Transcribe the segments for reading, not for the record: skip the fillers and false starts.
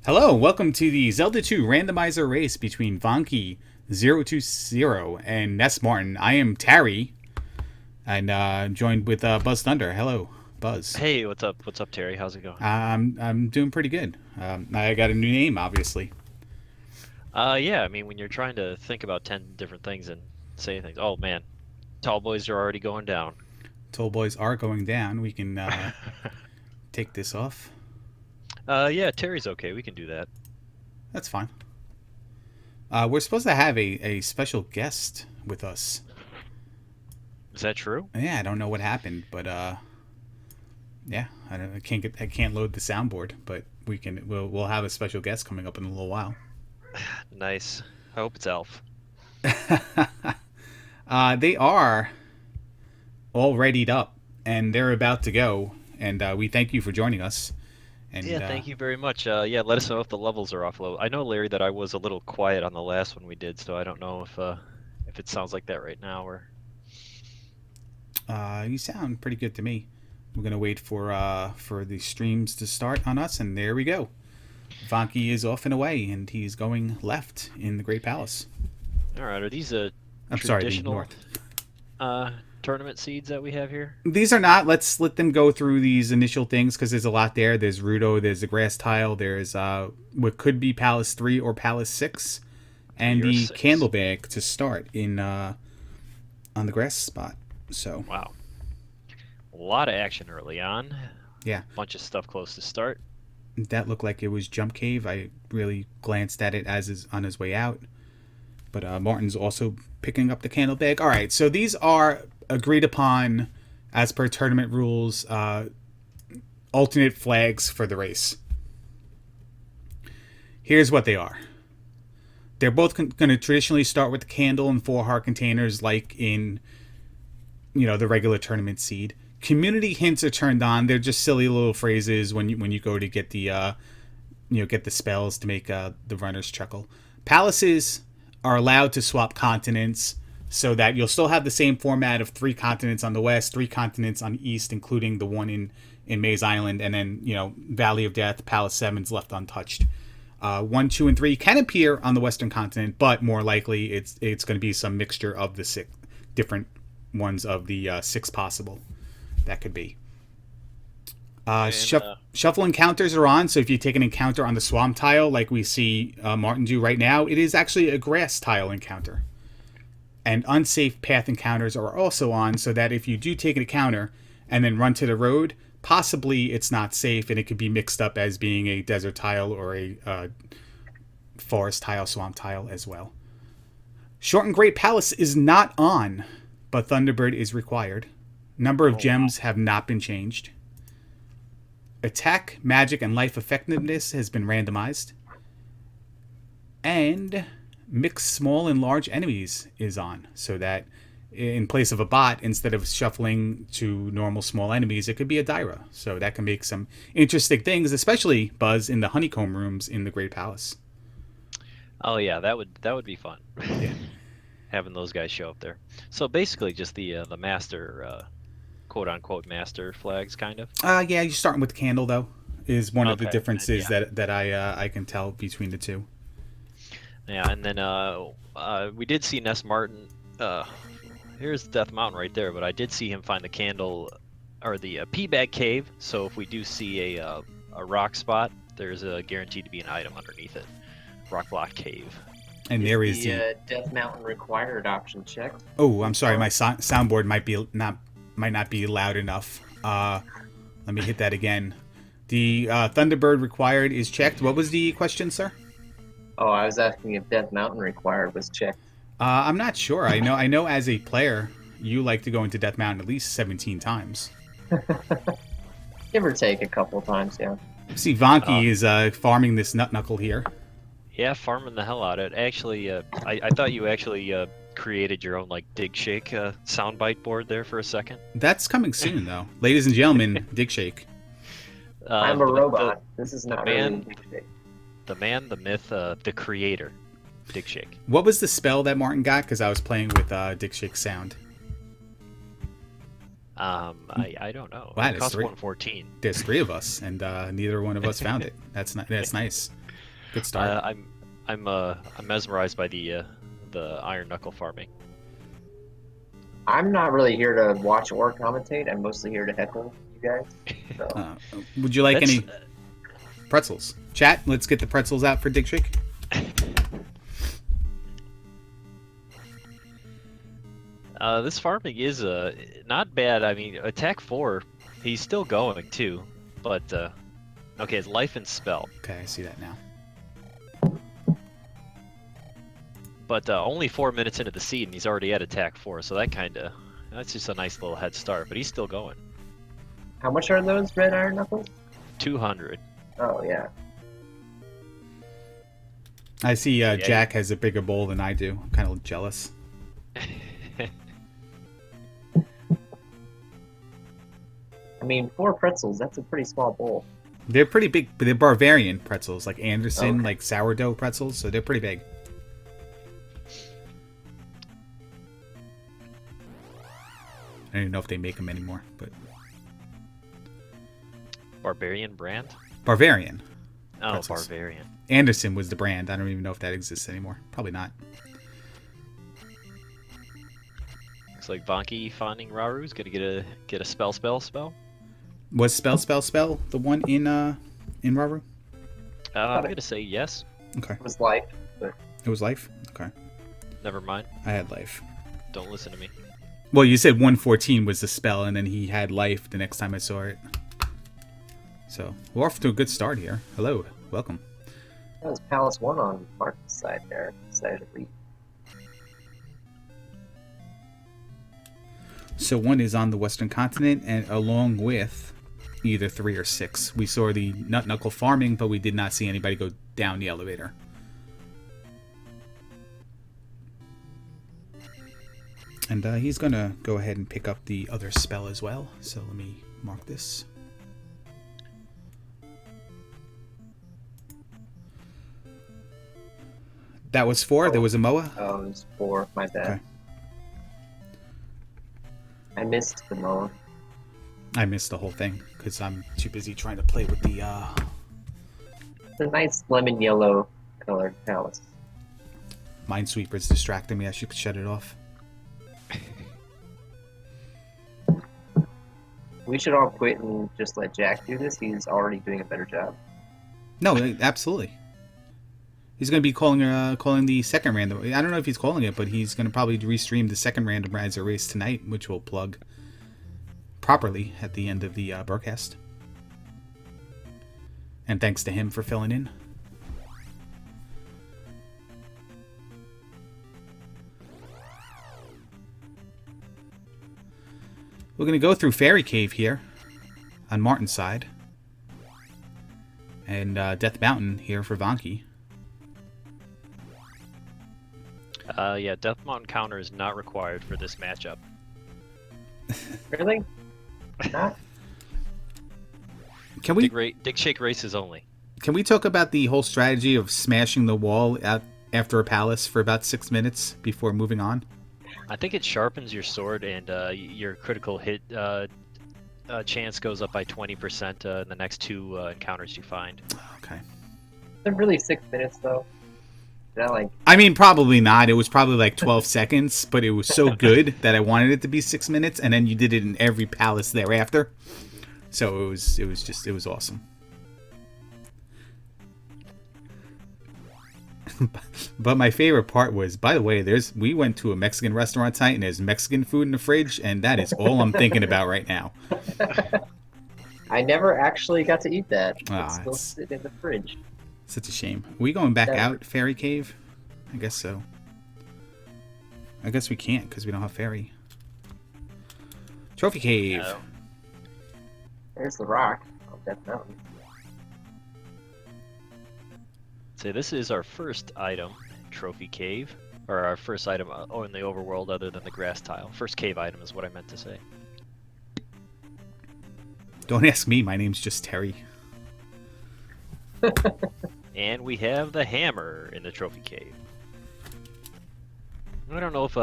Hello, welcome to the Zelda 2 randomizer race between Vonkie020 and Ness Martin. I am Terry, and I'm joined with Buzz Thunder. Hello, Buzz. Hey, what's up? What's up, Terry? How's it going? I'm doing pretty good. I got a new name, obviously. Yeah, I mean, when you're trying to think about 10 different things and say things, oh man, tall boys are already going down. Toll Boys are going down. We can take this off. Yeah, Terry's okay. We can do that. That's fine. We're supposed to have a special guest with us. Is that true? Yeah, I don't know what happened, but yeah, I can't load the soundboard, but we'll have a special guest coming up in a little while. Nice. I hope it's Elf. They are all readied up and they're about to go. And we thank you for joining us. And Yeah, thank you very much. Yeah, let us know if the levels are off low. I know, Larry, that I was a little quiet on the last one we did, so I don't know if it sounds like that right now or. you sound pretty good to me. We're gonna wait for the streams to start on us, and there we go. Vanki is off and away, and he's going left in the Great Palace. All right, are these I'm sorry, the traditional north. uh tournament seeds that we have here? These are not. Let's let them go through these initial things because there's a lot there. There's Rudo, there's the grass tile, there's what could be Palace 3 or Palace 6, and 3 or the 6. candle bag to start in on the grass spot. So Wow. A lot of action early on. yeah, Bunch of stuff close to start. that looked like it was Jump Cave. I really glanced at it as is on his way out. But Martin's also picking up the candle bag. All right, so these are agreed upon as per tournament rules. Alternate flags for the race. Here's what they are. They're both going to traditionally start with the candle and 4 heart containers, like in the regular tournament seed. Community hints are turned on. They're just silly little phrases when you go to get the get the spells to make the runners chuckle. Palaces are allowed to swap continents so that you'll still have the same format of 3 continents on the west, 3 continents on the east, including the one in Maze Island, and then Valley of Death, Palace 7's left untouched. 1, 2, and 3 can appear on the western continent, but more likely it's going to be some mixture of the 6 different ones of the 6 possible that could be. And Shuffle encounters are on, so if you take an encounter on the swamp tile, like we see Martin do right now, it is actually a grass tile encounter. And unsafe path encounters are also on, so that if you do take an encounter and then run to the road, possibly it's not safe and it could be mixed up as being a desert tile or a forest tile, swamp tile as well. Short and Great Palace is not on, but Thunderbird is required. Number of oh wow. gems have not been changed. Attack, magic, and life effectiveness has been randomized. And mix small and large enemies is on, so that in place of a bot, instead of shuffling to normal small enemies, it could be a Dyra. So that can make some interesting things, especially Buzz in the honeycomb rooms in the Great Palace. Oh yeah, that would be fun. Yeah. Having those guys show up there. So basically just the master quote unquote master flags kind of. Yeah, you're starting with the candle though. Is one of the Okay. differences Yeah. that I can tell between the two. Yeah, and then we did see Ness Martin here's Death Mountain right there, but I did see him find the candle or the pea bag cave. So if we do see a rock spot, there's a guaranteed to be an item underneath it. Rock block cave. And there is the Death Mountain required option checked. oh, I'm sorry, my soundboard might not be loud enough. Let me hit that again. The Thunderbird required is checked. What was the question, sir? Oh, I was asking if Death Mountain required was checked. I'm not sure. I know as a player, you like to go into Death Mountain at least 17 times. Give or take a couple times, yeah. See, Vonkie is farming this nut knuckle here. Yeah, farming the hell out of it. Actually, I thought you actually created your own like dig shake soundbite board there for a second. That's coming soon, though. Ladies and gentlemen, Dig Shake. I'm a The- robot. This is not man- really The man, the myth, the creator, dig shake. What was the spell that Martin got? Because I was playing with Dig Shake sound. I don't know. Wow, It that's costs three. 114. There's 3 of us, and neither one of us found it. That's nice. Good start. I'm mesmerized by the iron knuckle farming. I'm not really here to watch or commentate. I'm mostly here to heckle you guys. So. Would you like That's- any pretzels? Chat, let's get the pretzels out for Dick Trick. This farming is not bad. I mean, attack 4, he's still going too, but okay, it's life and spell, Okay, I see that now. but only 4 minutes into the seed and he's already at attack 4, so that's just a nice little head start. But he's still going. How much are those red iron knuckles? 200. Oh yeah. I see Jack has a bigger bowl than I do. I'm kind of jealous. I mean, 4 pretzels. That's a pretty small bowl. They're pretty big, but they're Bavarian pretzels, like Anderson, Okay. like sourdough pretzels, so they're pretty big. I don't even know if they make them anymore, but Barbarian brand? Bavarian. Oh, Pretzels. Barbarian. Anderson was the brand. I don't even know if that exists anymore. Probably not. Looks like Vonkie finding Raru's gonna get a spell. Was spell the one in Raru? I'm gonna say yes. Okay, It was life, but it was life. Okay, Never mind. I had life. Don't listen to me. Well, you said 114 was the spell, and then he had life the next time I saw it. So we're off to a good start here. Hello, welcome. that was Palace 1 on Martin's side there. Decided to leave. So one is on the Western Continent, and along with either 3 or 6. We saw the nut knuckle farming, but we did not see anybody go down the elevator. And he's going to go ahead and pick up the other spell as well. So let me mark this. That was 4. There was a Moa. Oh, it was 4. My bad. Okay. I missed the mode. I missed the whole thing because I'm too busy trying to play with the... It's a nice lemon yellow colored palace. Minesweeper's distracting me. I should shut it off. We should all quit and just let Jack do this. He's already doing a better job. No, absolutely. He's going to be calling the second random. I don't know if he's calling it, but he's going to probably restream the second randomizer race tonight, which we'll plug properly at the end of the broadcast. And thanks to him for filling in. We're going to go through Fairy Cave here on Martin's side. And Death Mountain here for Vonkie. Yeah, Death Mountain counter is not required for this matchup. Really? Not? Can we Dig shake races only. Can we talk about the whole strategy of smashing the wall out after a palace for about 6 minutes before moving on? I think it sharpens your sword and your critical hit chance goes up by 20% in the next 2 encounters you find. Okay. Is it really 6 minutes though? Is that like I mean, probably not. It was probably like 12 seconds, but it was so good that I wanted it to be 6 minutes, and then you did it in every palace thereafter. So it was awesome. But my favorite part was, by the way, we went to a Mexican restaurant tonight, and there's Mexican food in the fridge, and that is all I'm thinking about right now. I never actually got to eat that. Ah, It's still it's- sitting in the fridge. Such a shame. Are we going back Yeah. out Fairy Cave? I guess so. I guess we can't because we don't have Fairy. Trophy Cave. No. There's the rock on Death Mountain. So this is our first item, Trophy Cave, or our first item in the overworld other than the grass tile. First cave item is what I meant to say. Don't ask me. My name's just Terry. And we have the hammer in the Trophy Cave. I don't know if,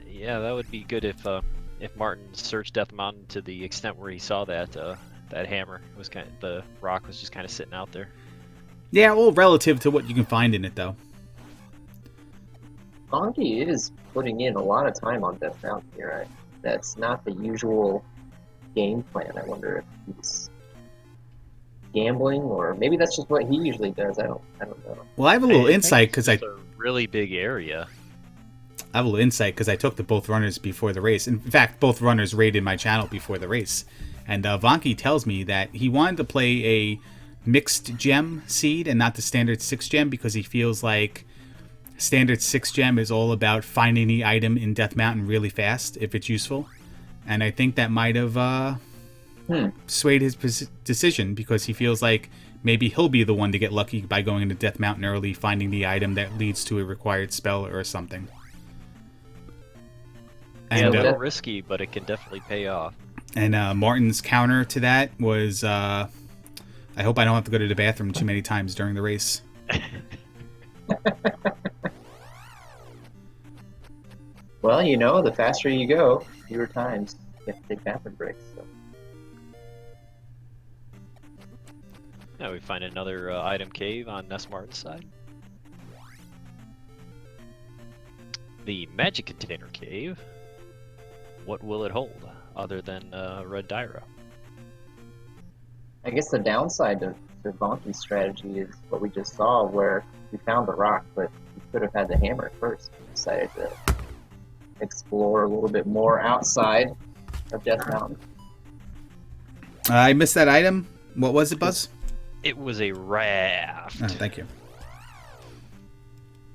yeah, that would be good if Martin searched Death Mountain to the extent where he saw that hammer. It was the rock was just kind of sitting out there. Yeah, all relative to what you can find in it, though. Vonkie is putting in a lot of time on Death Mountain here. That's not the usual game plan. I wonder if he's gambling, or maybe that's just what he usually does. I don't know. Well, I have a little insight because it's a really big area. I have a little insight because I took the both runners before the race. In fact, both runners raided my channel before the race. And Vonkie tells me that he wanted to play a mixed gem seed and not the standard 6 gem because he feels like standard 6 gem is all about finding the item in Death Mountain really fast if it's useful. And I think that might have swayed his decision because he feels like maybe he'll be the one to get lucky by going into Death Mountain early, finding the item that leads to a required spell or something. Yeah, a little risky, but it can definitely pay off. And Martin's counter to that was, I hope I don't have to go to the bathroom too many times during the race. Well, you know, the faster you go, fewer times you have to take bathroom breaks. So. Yeah, we find another item cave on Ness Martin's side. The magic container cave. What will it hold, other than red Dyra? I guess the downside to Vonkie's strategy is what we just saw, where we found the rock, but we could have had the hammer first. We decided to explore a little bit more outside of Death Mountain. I missed that item. What was it, Buzz? It was a raft. Oh, thank you.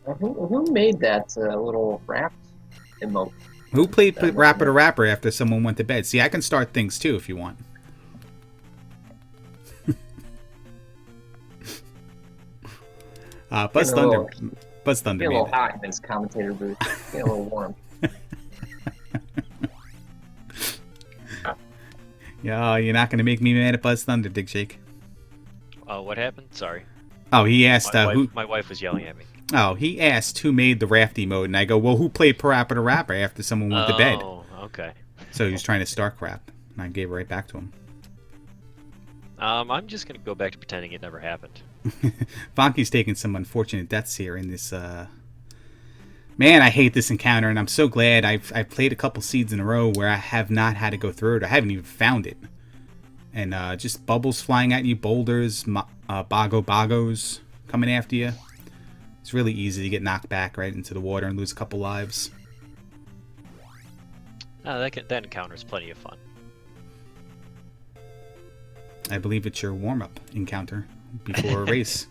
Who made that little raft emote? Who played Rapper to Rapper after someone went to bed? See, I can start things too if you want. Buzz Thunder. Buzz Thunder. Get a little hot in his commentator booth. Get a little warm. Yeah, you're not going to make me mad at Buzz Thunder, Dig Shake. What happened? Sorry. Oh, he asked my wife was yelling at me. Oh, he asked who made the rafty mode, and I go, well, who played Parappa the Rapper after someone went to bed? Oh, okay. So he was trying to start crap, and I gave it right back to him. I'm just going to go back to pretending it never happened. Vonkie's taking some unfortunate deaths here in this, Man, I hate this encounter, and I'm so glad I've played a couple seeds in a row where I have not had to go through it. I haven't even found it. And just bubbles flying at you, boulders, bogos coming after you. It's really easy to get knocked back right into the water and lose a couple lives. That encounter's plenty of fun. I believe it's your warm-up encounter before a race.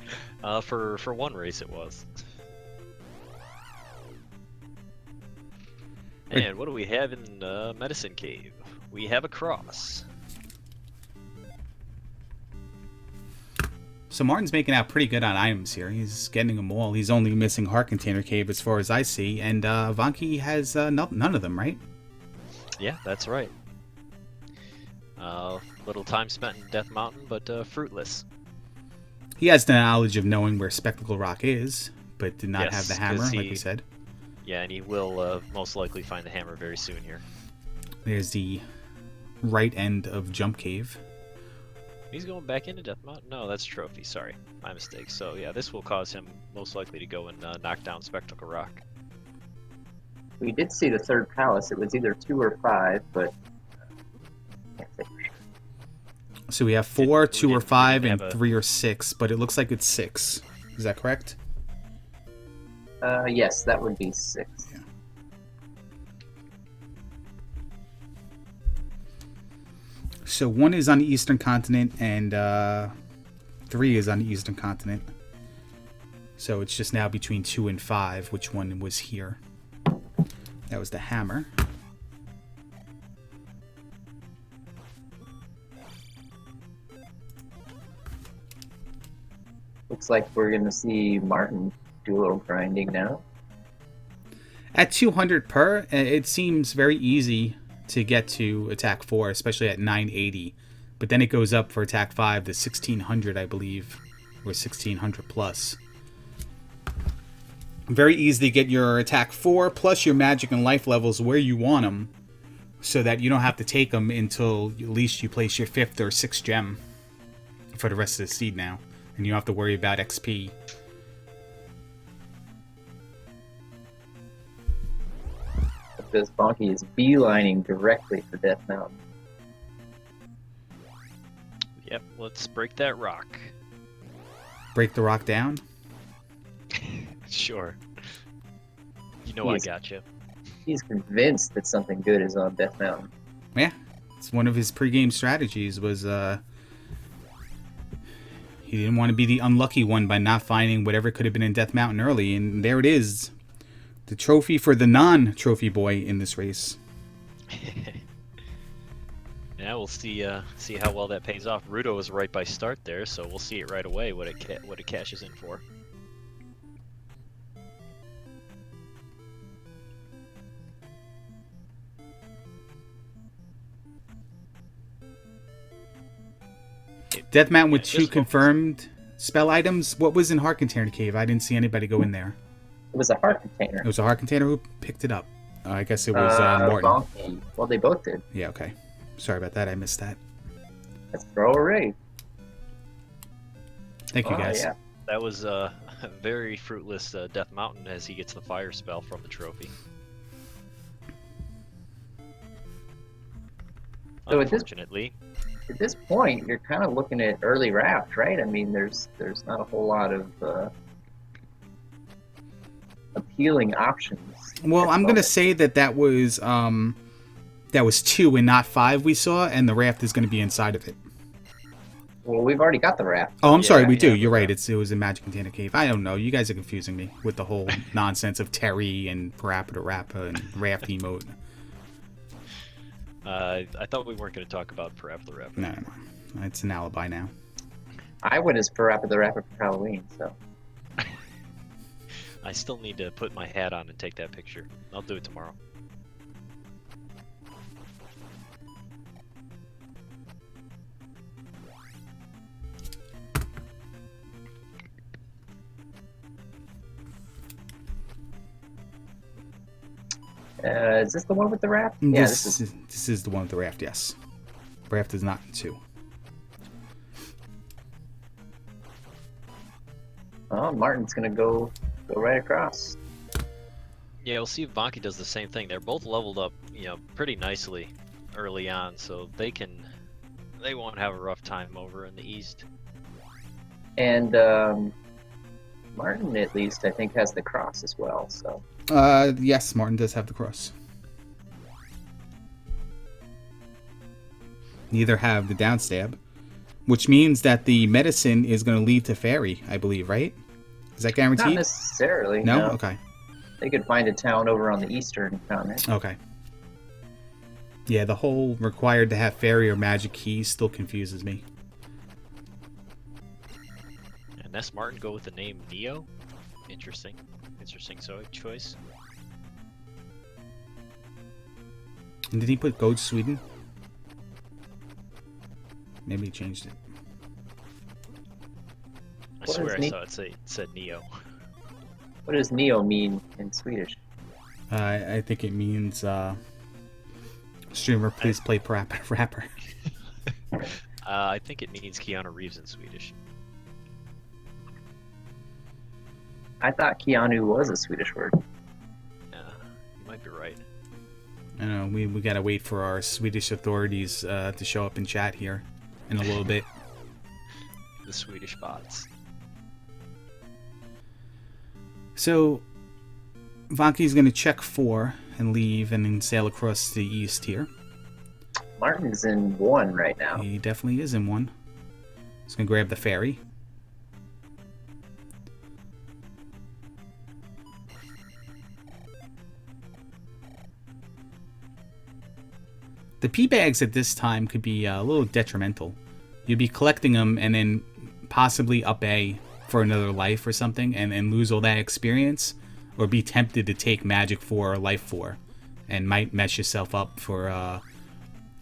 For one race it was. And what do we have in Medicine Cave? We have a cross. So Martin's making out pretty good on items here. He's getting them all. He's only missing Heart Container Cave as far as I see. And Vonkie has none of them, right? Yeah, that's right. Little time spent in Death Mountain, but fruitless. He has the knowledge of knowing where Spectacle Rock is, but did not have the hammer, like we said. Yeah, and he will most likely find the hammer very soon here. There's the right end of Jump Cave. He's going back into Death Mountain? No, that's Trophy. Sorry. My mistake. So, yeah, this will cause him most likely to go and knock down Spectacle Rock. We did see the third palace. It was either 2 or 5, but can't say for sure. So we have 4, 2 or 5, and 3 or 6, but it looks like it's 6. Is that correct? Yes, that would be 6. Yeah. So 1 is on the eastern continent, and 3 is on the eastern continent. So it's just now between 2 and 5, which one was here. That was the hammer. Looks like we're going to see Martin do a little grinding now. At 200 per, it seems very easy to get to attack 4, especially at 980. But then it goes up for attack 5 to 1600, I believe, or 1600 plus. Very easy to get your attack 4 plus your magic and life levels where you want them, so that you don't have to take them until at least you place your 5th or 6th gem for the rest of the seed now. and you don't have to worry about XP. Because Vonkie is beelining directly for Death Mountain. Yep, let's break that rock. Break the rock down? Sure. You know He I is- got you. He's convinced that something good is on Death Mountain. Yeah. It's one of his pregame strategies was he didn't want to be the unlucky one by not finding whatever could have been in Death Mountain early, and there it is. The trophy for the non-trophy boy in this race. Yeah, we'll see how well that pays off. Rudo was right by start there, so we'll see it right away what it cashes in for. Death Mountain with Yeah, two just focus. confirmed spell items. What was in Heart Container Cave? I didn't see anybody go in there. It was a heart container. It was a Heart Container. Who picked it up? I guess it was Morton. Vonkie. Well, they both did. Yeah, okay. Sorry about that. I missed that. Let's throw a raid. Thank you, Oh, guys. yeah. That was a very fruitless Death Mountain as he gets the fire spell from the trophy. So at this- Unfortunately, At this point, you're kind of looking at early raft, right? I mean, there's not a whole lot of appealing options. Well, at the I'm gonna moment. say that was 2 and not 5 we saw, and the raft is gonna be inside of it. Well, we've already got the raft. Oh, I'm sorry, Yeah, we do. yeah, You're we right. got- It was a Magic Container Cave. I don't know. You guys are confusing me with the whole nonsense of Terry and Parappa to Rappa and Raft emote. I thought we weren't going to talk about Parappa the Rapper. No. It's an alibi now. I went as Parappa the Rapper for Halloween, so I still need to put my hat on and take that picture. I'll do it tomorrow. is this the one with the raft? Yeah, this is. This is the one with the raft, yes. Raft is not in 2. Oh, Martin's gonna go right across. Yeah, we'll see if Vonkie does the same thing. They're both leveled up, pretty nicely early on, so they won't have a rough time over in the east. And Martin, at least, I think, has the cross as well. So Yes, Martin does have the cross. Neither have the downstab, which means that the medicine is going to lead to fairy, I believe, right? Is that not guaranteed? necessarily. No? Okay. They could find a town over on the eastern continent. Okay. Yeah, the whole required to have fairy or magic key still confuses me. And Ness Martin go with the name Neo. Interesting choice. And did he put Go to Sweden? Maybe he changed it. I What swear is I saw it said Neo. What does Neo mean in Swedish? I think it means streamer, please play rapper. I think it means Keanu Reeves in Swedish. I thought Keanu was a Swedish word. Yeah, you might be right. I know, we gotta wait for our Swedish authorities to show up in chat here in a little bit. The Swedish bots. So, Vonkie's gonna check 4 and leave and then sail across the east here. Martin's in 1 right now. He definitely is in 1. He's gonna grab the ferry. The pea bags at this time could be a little detrimental. You'd be collecting them and then possibly up A for another life or something and lose all that experience, or be tempted to take Magic 4 or Life 4 and might mess yourself up for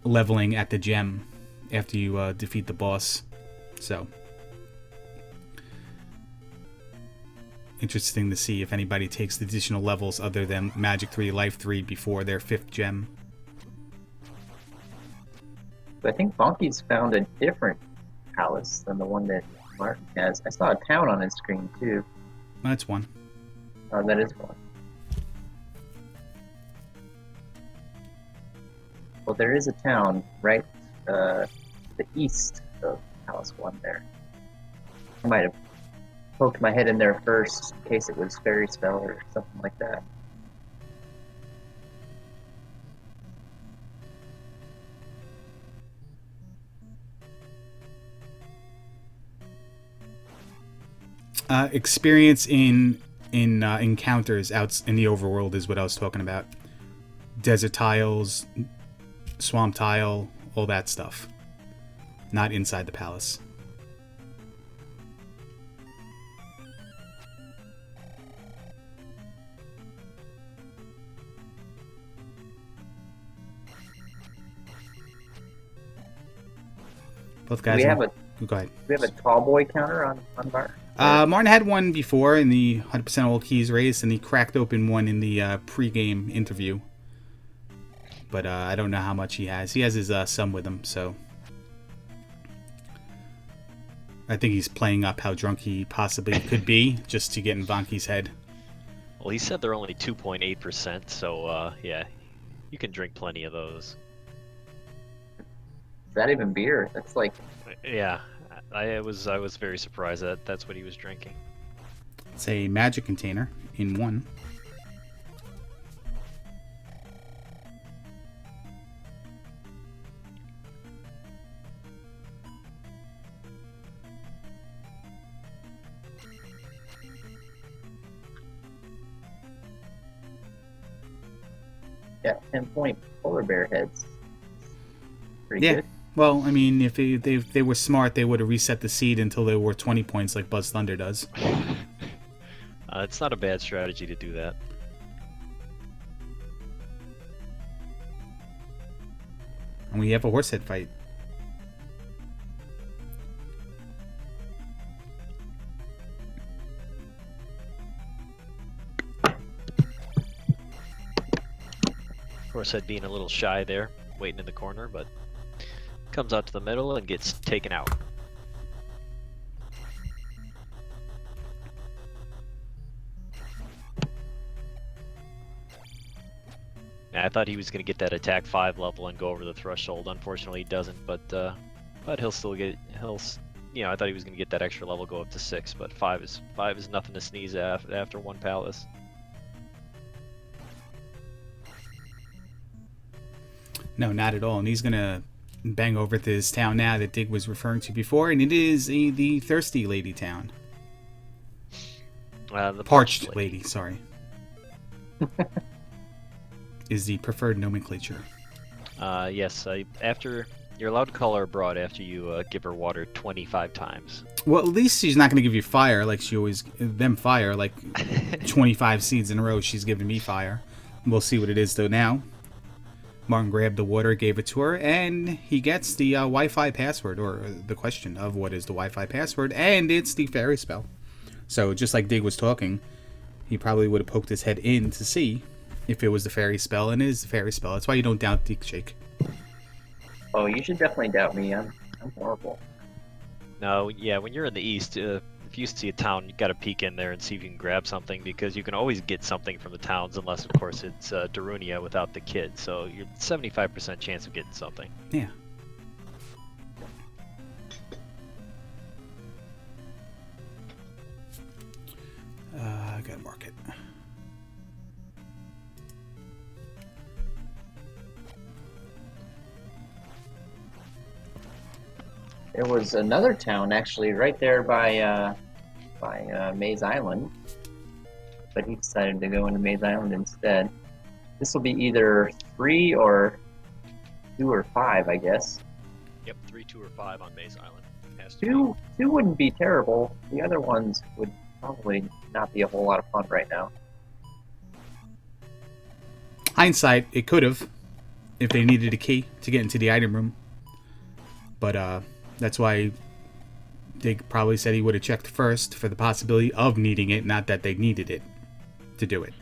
leveling at the gem after you defeat the boss. So, interesting to see if anybody takes the additional levels other than Magic 3, Life 3 before their 5th gem. But I think Vonkie's found a different palace than the one that Martin has. I saw a town on his screen too. That's one. Oh, that is one. Well, there is a town right to the east of Palace 1 there. I might have poked my head in there first in case it was fairy spell or something like that. Experience in encounters out in the overworld is what I was talking about. Desert tiles, swamp tile, all that stuff. Not inside the palace. Both guys. Go ahead. We have a tall boy counter on bar. Martin had one before in the 100% all keys race, and he cracked open one in the pre-game interview. But I don't know how much he has. He has his son with him, so I think he's playing up how drunk he possibly could be just to get in Vonkie's head. Well, he said they're only 2.8%, so yeah, you can drink plenty of those. Is that even beer? That's like... Yeah, I was very surprised that that's what he was drinking. It's a magic container in one. Yeah, 10-point polar bear heads. Pretty Yeah. good. Well, I mean, if they were smart, they would have reset the seed until they were 20 points like Buzz Thunder does. It's not a bad strategy to do that. And we have a horse head fight. Horsehead being a little shy there, waiting in the corner, but comes out to the middle and gets taken out. I thought he was going to get that attack 5 level and go over the threshold. Unfortunately, he doesn't, but he'll still get I thought he was going to get that extra level, go up to 6, but 5 is nothing to sneeze at after one palace. No, not at all. And he's gonna bang over to this town now that Dig was referring to before, and it is the Thirsty Lady town. The Parched lady, sorry. Is the preferred nomenclature. Yes, after you're allowed to call her abroad after you give her water 25 times. Well, at least she's not going to give you fire like she always them fire, like 25 seeds in a row. She's giving me fire. We'll see what it is though now. Martin grabbed the water, gave it to her, and he gets the Wi-Fi password, or the question of what is the Wi-Fi password, and it's the fairy spell. So just like Dig was talking, he probably would have poked his head in to see if it was the fairy spell, and it is the fairy spell. That's why you don't doubt Dig Shake. Oh, you should definitely doubt me. I'm horrible. No, yeah, when you're in the east, if you see a town, you got to peek in there and see if you can grab something, because you can always get something from the towns, unless of course it's Darunia without the kid. So you're 75% chance of getting something. Yeah. I gotta mark it. There was another town actually right there by Maze Island, but he decided to go into Maze Island instead. This will be either 3 or 2 or 5, I guess. Yep, 3, 2, or 5 on Maze Island. Has to Two wouldn't be terrible. The other ones would probably not be a whole lot of fun right now. Hindsight, it could have, if they needed a key to get into the item room. But that's why Dig probably said he would have checked first for the possibility of needing it, not that they needed it to do it.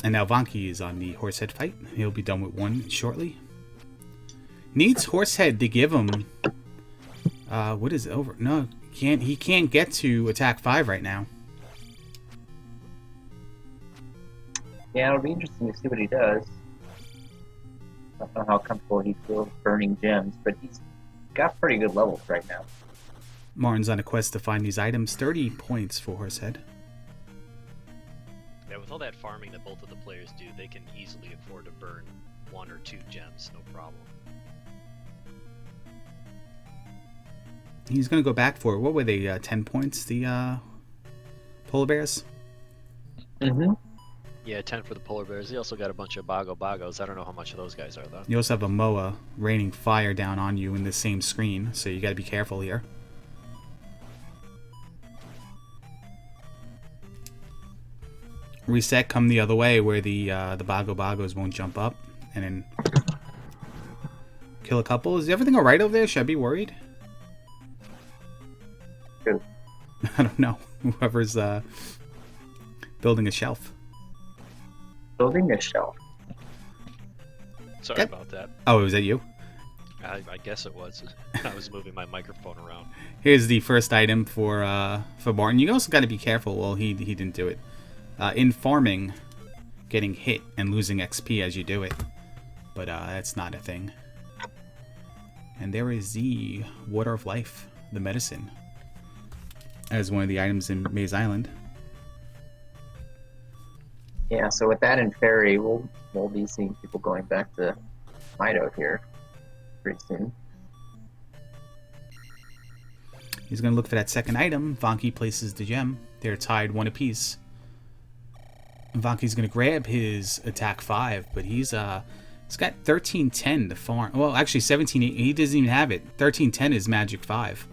And now Vonkie is on the Horsehead fight. He'll be done with one shortly. Needs Horsehead to give him... what is it over? No, he can't get to attack 5 right now. Yeah, it'll be interesting to see what he does. I don't know how comfortable he feels burning gems, but he's got pretty good levels right now. Martin's on a quest to find these items. 30 points for Horsehead. Yeah, with all that farming that both of the players do, they can easily afford to burn 1 or 2 gems, no problem. He's going to go back for, what were they, 10 points, the Polar Bears? Mm-hmm. Yeah, 10 for the polar bears. He also got a bunch of bagos. I don't know how much of those guys are, though. You also have a Moa raining fire down on you in the same screen, so you got to be careful here. Reset, come the other way where the bagos won't jump up, and then kill a couple. Is everything alright over there? Should I be worried? Good. I don't know. Whoever's building a shelf. Building a shelf. Sorry Yep. about that. Oh, was that you? I guess it was. I was moving my microphone around. Here's the first item for Martin. You also got to be careful. Well, he didn't do it. In farming, getting hit and losing XP as you do it, but that's not a thing. And there is the Water of Life, the medicine, as one of the items in Maze Island. Yeah, so with that and Fairy, we'll be seeing people going back to Mido here pretty soon. He's going to look for that second item. Vonkie places the gem. They're tied 1 apiece. Vonkie's going to grab his attack 5, but he's got 1310 to farm. Well, actually 1780. He doesn't even have it. 1310 is magic 5.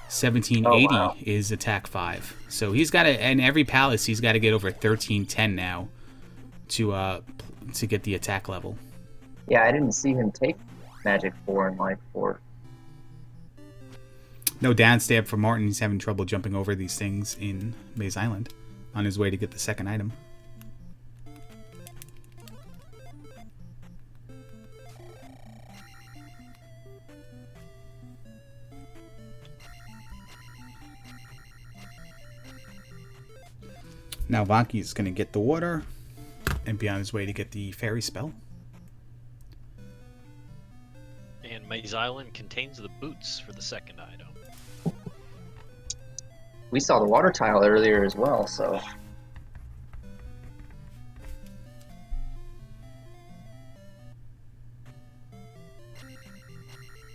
1780 Oh, wow. is attack 5. So he's got to, and every palace he's got to get over 1310 now to get the attack level. Yeah, I didn't see him take Magic 4 in Life 4. No down stab for Martin. He's having trouble jumping over these things in Maze Island on his way to get the second item. Now Vonkie's going to get the water and be on his way to get the fairy spell. And Maze Island contains the boots for the second item. We saw the water tile earlier as well, so...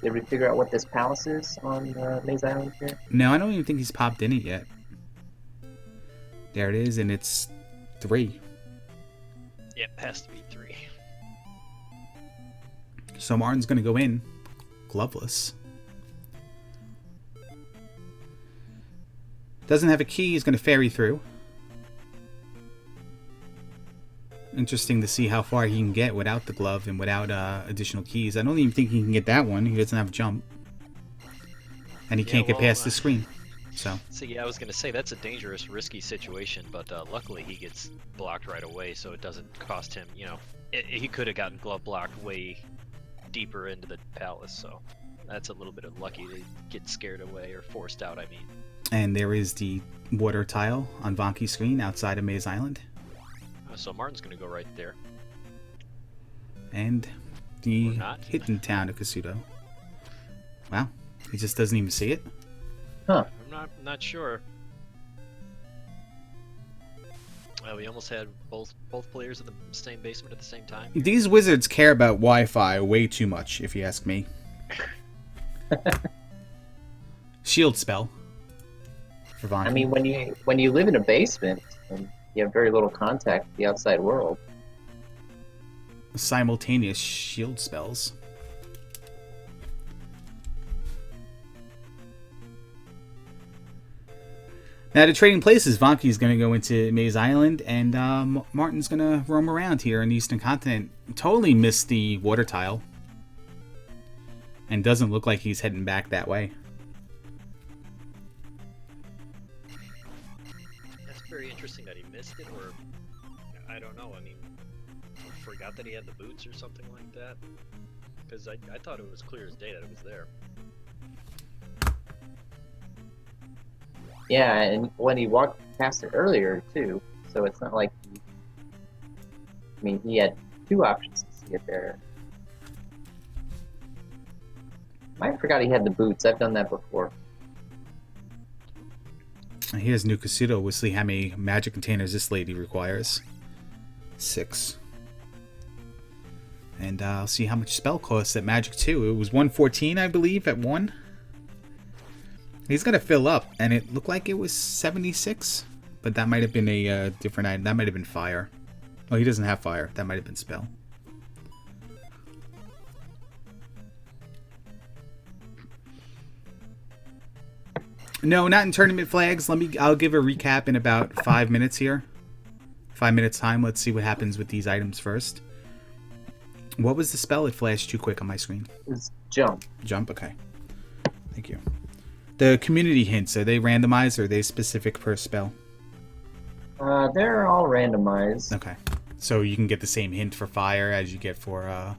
Did we figure out what this palace is on Maze Island here? No, I don't even think he's popped in it yet. There it is, and it's 3. Yep, has to be 3. So Martin's going to go in, gloveless. Doesn't have a key, he's going to ferry through. Interesting to see how far he can get without the glove and without additional keys. I don't even think he can get that one. He doesn't have jump. And he can't get past the screen. So I was going to say, that's a dangerous, risky situation, but luckily he gets blocked right away, so it doesn't cost him, he could have gotten glove blocked way deeper into the palace, so that's a little bit of lucky to get scared away, or forced out, I mean. And there is the water tile on Vonkie's screen outside of Maze Island. So Martin's going to go right there. And the Or not. hidden town of Kasuto. Wow, he just doesn't even see it. Huh. I'm not sure. We almost had both players in the same basement at the same time. These wizards care about Wi-Fi way too much, if you ask me. Shield spell for Vonkie. I mean, when you live in a basement and you have very little contact with the outside world. Simultaneous shield spells. Now, to trading places, Vonkie's going to go into Maze Island, and Martin's going to roam around here in the Eastern Continent. Totally missed the water tile. And doesn't look like he's heading back that way. That's very interesting that he missed it, or I don't know. I mean, forgot that he had the boots or something like that. Because I thought it was clear as day that it was there. Yeah, and when he walked past it earlier too, so it's not like he had two options to see it there. I forgot he had the boots. I've done that before. Here's Nukasudo. We'll see how many magic containers this lady requires. 6. And I'll see how much spell costs at Magic 2. It was 114, I believe, at 1. He's going to fill up, and it looked like it was 76. But that might have been a different item. That might have been fire. Oh, he doesn't have fire. That might have been spell. No, not in tournament flags. I'll give a recap in about 5 minutes here. 5 minutes time. Let's see what happens with these items first. What was the spell? It flashed too quick on my screen. It's jump. Jump, okay. Thank you. The community hints, are they randomized or are they specific per spell? They're all randomized. Okay. So you can get the same hint for fire as you get for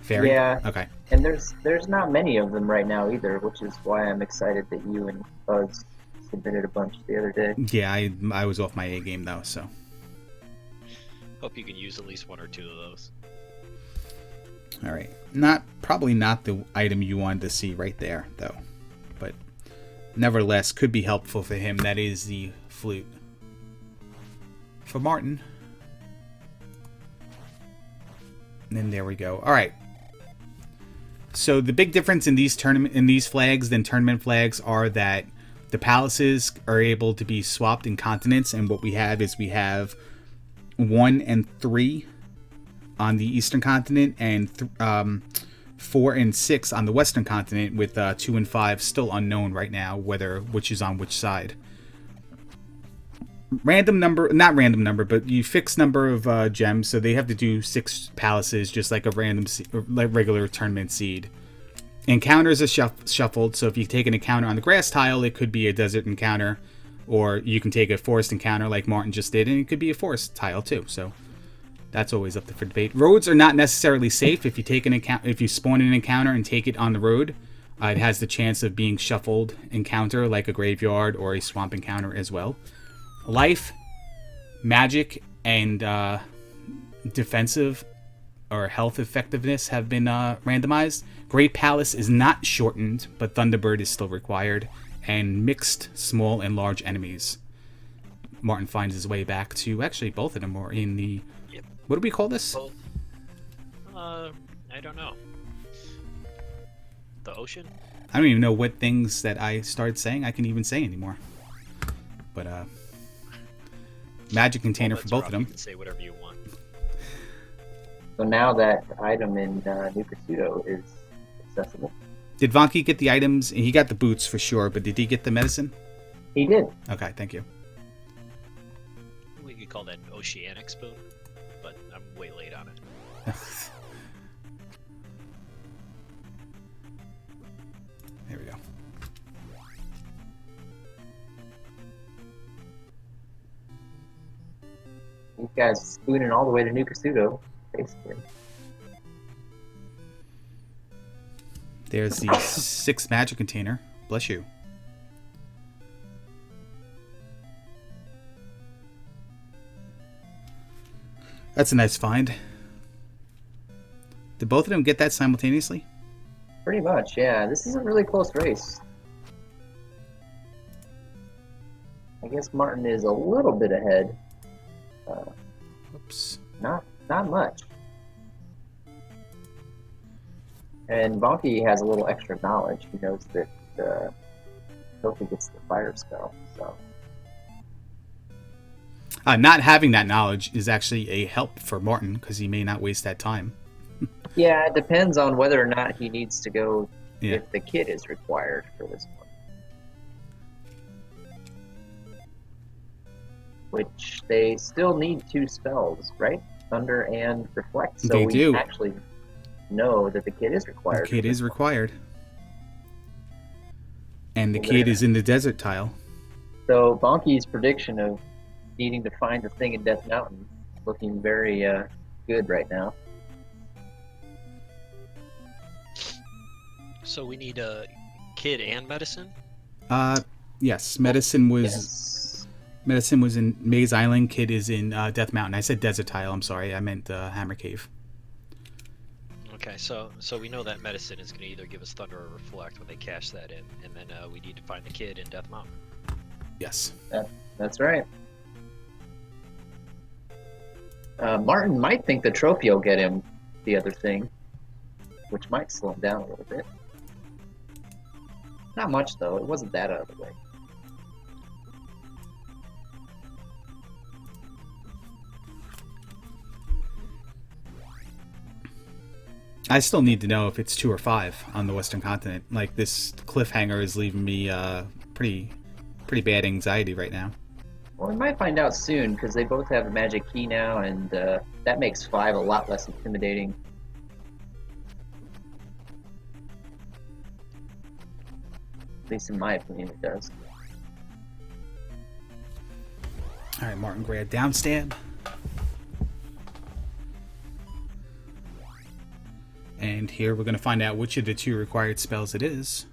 fairy? Yeah. Okay. And there's not many of them right now either, which is why I'm excited that you and Buzz submitted a bunch the other day. Yeah, I was off my A game though, so. Hope you can use at least 1 or 2 of those. All right. Probably not the item you wanted to see right there though, but nevertheless could be helpful for him. That is the flute. For Martin. And then there we go. All right. So the big difference in these flags than tournament flags are that the palaces are able to be swapped in continents, and what we have 1 and 3 on the eastern continent, and 4 and 6 on the western continent, with 2 and 5 still unknown right now which is on which side. Not random number, but you fix number of gems, so they have to do 6 palaces, just like a regular tournament seed. Encounters are shuffled, so if you take an encounter on the grass tile, it could be a desert encounter, or you can take a forest encounter like Martin just did, and it could be a forest tile too. So that's always up for debate. Roads are not necessarily safe. If you spawn an encounter and take it on the road, it has the chance of being shuffled encounter, like a graveyard or a swamp encounter as well. Life, magic, and defensive or health effectiveness have been randomized. Great Palace is not shortened, but Thunderbird is still required. And mixed small and large enemies. Martin finds his way back to, actually both of them are in the, what do we call this? Both. I don't know. The ocean? I don't even know what things that I started saying I can even say anymore. But magic container for both of them. You can say whatever you want. So now that item in Nukasudo is accessible. Did Vonkie get the items? He got the boots for sure, but did he get the medicine? He did. Okay, thank you. We could call that oceanic spoon, but I'm way late on it. There we go. These guys spooning all the way to Nukasudo, basically. There's the 6 magic container. Bless you. That's a nice find. Did both of them get that simultaneously? Pretty much, yeah. This is a really close race. I guess Martin is a little bit ahead. Oops. Not much. And Vonkie has a little extra knowledge. He knows that Sophie gets the fire spell, so. Not having that knowledge is actually a help for Martin, because he may not waste that time. Yeah, it depends on whether or not he needs to go if the kit is required for this one. Which they still need 2 spells, right? Thunder and Reflect. So They do. Actually know that the kit is required. The kit is required. And the kit is in the desert tile. So Vonkie's prediction of needing to find the thing in Death Mountain looking very good right now. So we need a kid and medicine. Yes, medicine was Yes. medicine was in Maze Island. Kid is in Death Mountain. I said Desert Tile. I'm sorry. I meant Hammer Cave. Okay, so we know that medicine is going to either give us Thunder or Reflect when they cash that in, and then we need to find the kid in Death Mountain. Yes. That's right. Martin might think the trophy will get him the other thing, which might slow him down a little bit. Not much, though. It wasn't that out of the way. I still need to know if it's 2 or 5 on the Western Continent. Like, this cliffhanger is leaving me pretty bad anxiety right now. Well, we might find out soon, because they both have a magic key now, and that makes 5 a lot less intimidating. At least in my opinion, it does. All right, Martin Gray, down stab. And here we're going to find out which of the 2 required spells it is.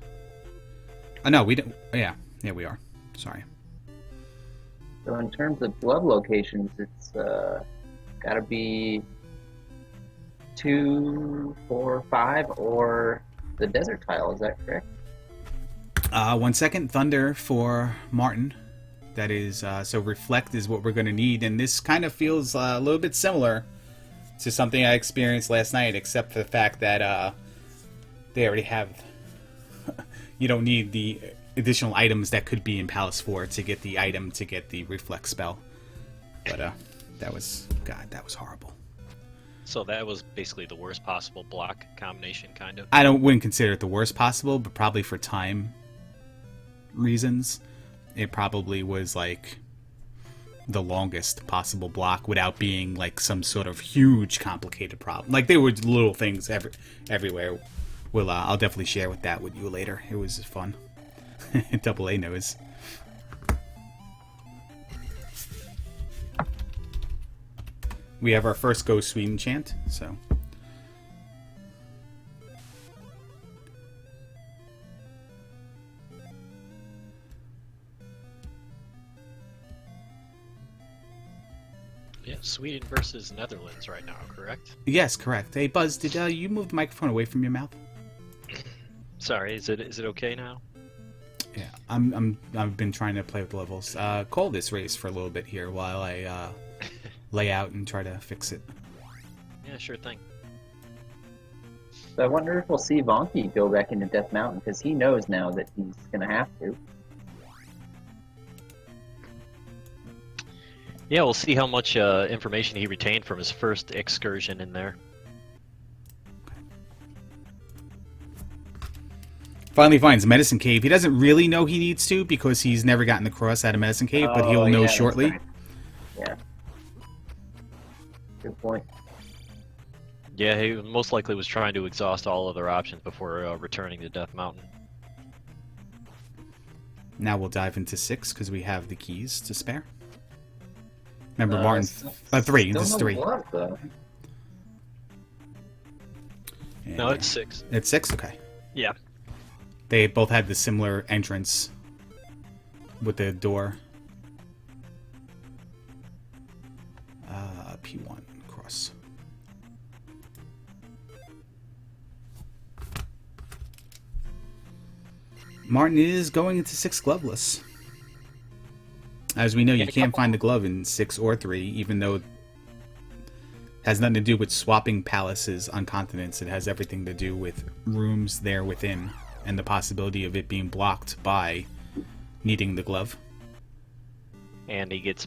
Oh, no, we don't. Yeah, we are. Sorry. So in terms of glove locations, it's got to be 2, 4, 5, or the desert tile. Is that correct? 1 second. Thunder for Martin. That is, so Reflect is what we're going to need. And this kind of feels a little bit similar to something I experienced last night, except for the fact that they already have... you don't need the additional items that could be in Palace 4 to get the item to get the Reflect spell. But that was... God, that was horrible. So that was basically the worst possible block combination, kind of. I wouldn't consider it the worst possible, but probably for time reasons, it probably was like the longest possible block without being like some sort of huge complicated problem. Like there were little things everywhere. I'll definitely share with you later. It was fun. Double A knows. We have our first Go Sweden chant, so. Yeah, Sweden versus Netherlands right now, correct? Yes, correct. Hey, Buzz, did you move the microphone away from your mouth? Sorry, is it okay now? Yeah, I've been trying to play with levels. Call this race for a little bit here while I lay out and try to fix it. Yeah, sure thing. So I wonder if we'll see Vonkie go back into Death Mountain, because he knows now that he's going to have to. Yeah, we'll see how much information he retained from his first excursion in there. Finally finds Medicine Cave. He doesn't really know he needs to because he's never gotten the cross out of Medicine Cave, but he'll know shortly. Right. Yeah. Good point. Yeah, he most likely was trying to exhaust all other options before returning to Death Mountain. Now we'll dive into 6 because we have the keys to spare. Remember, Martin... 3. This is 3. Glove, though. No, it's 6. It's 6? Okay. Yeah. They both had the similar entrance with the door. P1 cross. Martin is going into 6 gloveless. As we know, you can't find the glove in 6 or 3, even though it has nothing to do with swapping palaces on continents. It has everything to do with rooms there within and the possibility of it being blocked by needing the glove. And he gets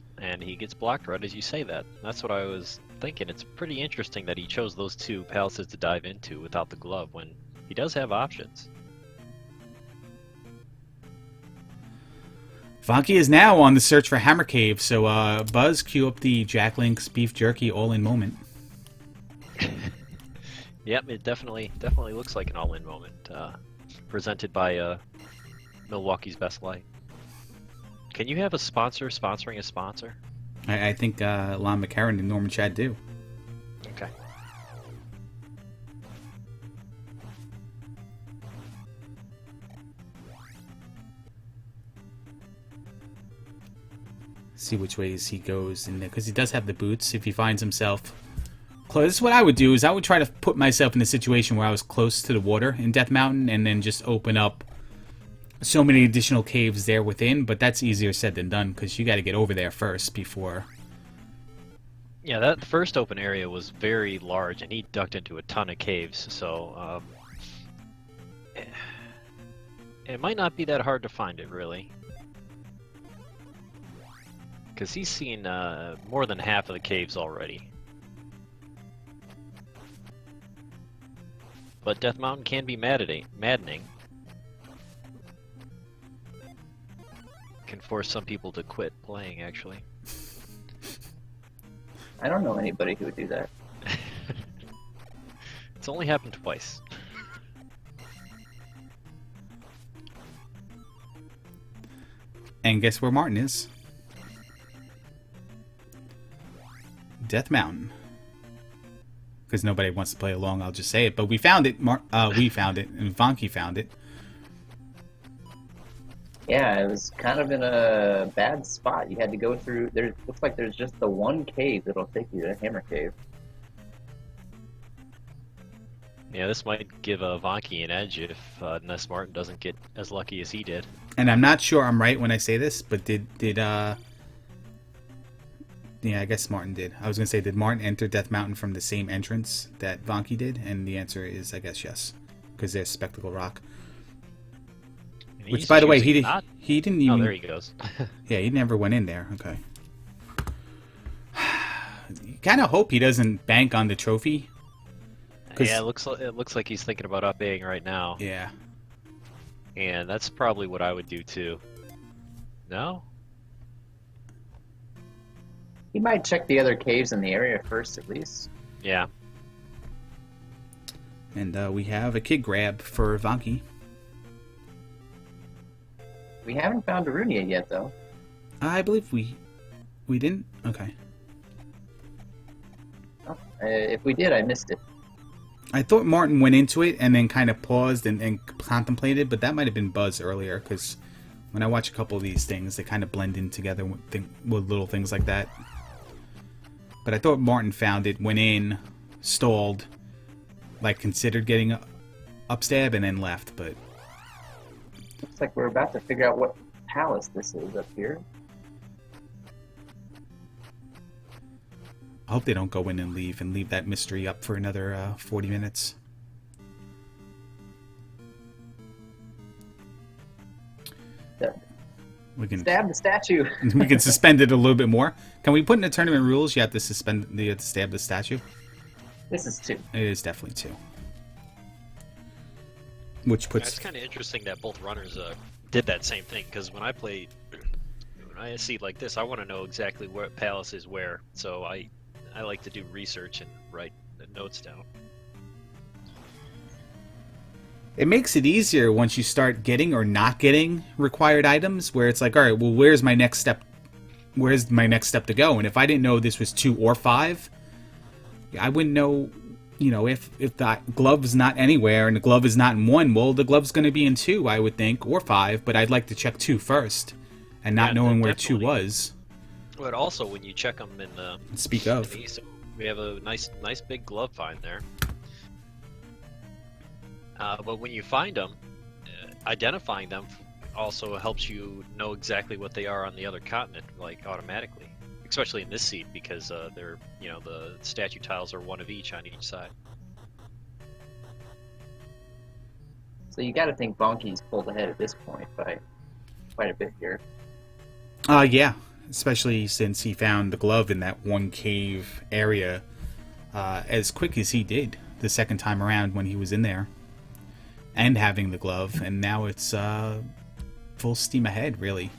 blocked right as you say that. That's what I was thinking. It's pretty interesting that he chose those 2 palaces to dive into without the glove when he does have options. Vonkie is now on the search for Hammer Cave, so Buzz, cue up the Jack Link's beef jerky all-in moment. Yep, it definitely looks like an all-in moment, presented by Milwaukee's Best Light. Can you have a sponsor sponsoring a sponsor? I think Lon McCarran and Norman Chad do. Okay. See which ways he goes in there, because he does have the boots. If he finds himself close, this is what I would do, is I would try to put myself in a situation where I was close to the water in Death Mountain, and then just open up so many additional caves there within. But that's easier said than done, because you got to get over there first before. Yeah, that first open area was very large, and he ducked into a ton of caves, so it might not be that hard to find it, really. Because he's seen more than half of the caves already. But Death Mountain can be maddening. Can force some people to quit playing, actually. I don't know anybody who would do that. It's only happened twice. And guess where Martin is? Death Mountain. Because nobody wants to play along, I'll just say it. But we found it. We found it, and Vonkie found it. Yeah, it was kind of in a bad spot. You had to go through. There looks like there's just the one cave that'll take you to Hammer Cave. Yeah, this might give Vonkie an edge if Ness Martin doesn't get as lucky as he did. And I'm not sure I'm right when I say this, but did yeah, I guess Martin did. I was going to say, did Martin enter Death Mountain from the same entrance that Vonkie did? And the answer is, I guess, yes. Because there's Spectacle Rock. And Which, he's by the way, choosing he didn't even... Oh, there he goes. Yeah, he never went in there. Okay. You kind of hope he doesn't bank on the trophy. Yeah, it looks like he's thinking about up-Aing right now. Yeah. And that's probably what I would do, too. No? He might check the other caves in the area first, at least. Yeah. And we have a kid grab for Vonkie. We haven't found Arunia yet, though. I believe we didn't? Okay. Oh, if we did, I missed it. I thought Martin went into it and then kind of paused and contemplated, but that might have been Buzz earlier, because when I watch a couple of these things, they kind of blend in together with little things like that. But I thought Martin found it, went in, stalled, like considered getting upstab, and then left, but... Looks like we're about to figure out what palace this is up here. I hope they don't go in and leave that mystery up for another 40 minutes. We can stab the statue. We can suspend it a little bit more. Can we put in the tournament rules? You have to stab the statue. This is 2. It is definitely 2. Which puts... It's kind of interesting that both runners did that same thing, because when I play, when I see like this, I want to know exactly where palace is where. So I like to do research and write the notes down. It makes it easier once you start getting or not getting required items, where it's like, all right, well, where's my next step? Where's my next step to go? And if I didn't know this was 2 or 5, I wouldn't know, you know, if the glove's not anywhere and the glove is not in 1, well, the glove's going to be in 2, I would think, or 5, but I'd like to check 2 first, and not knowing where 2 was. But also, when you check them in the... Speak of. We have a nice big glove find there. But when you find them, identifying them also helps you know exactly what they are on the other continent, like automatically. Especially in this seed, because they're, you know, the statue tiles are 1 of each on each side. So you got to think Vonkie's pulled ahead at this point by quite a bit here. Yeah, especially since he found the glove in that 1 cave area as quick as he did the second time around when he was in there. And having the glove, and now it's full steam ahead, really.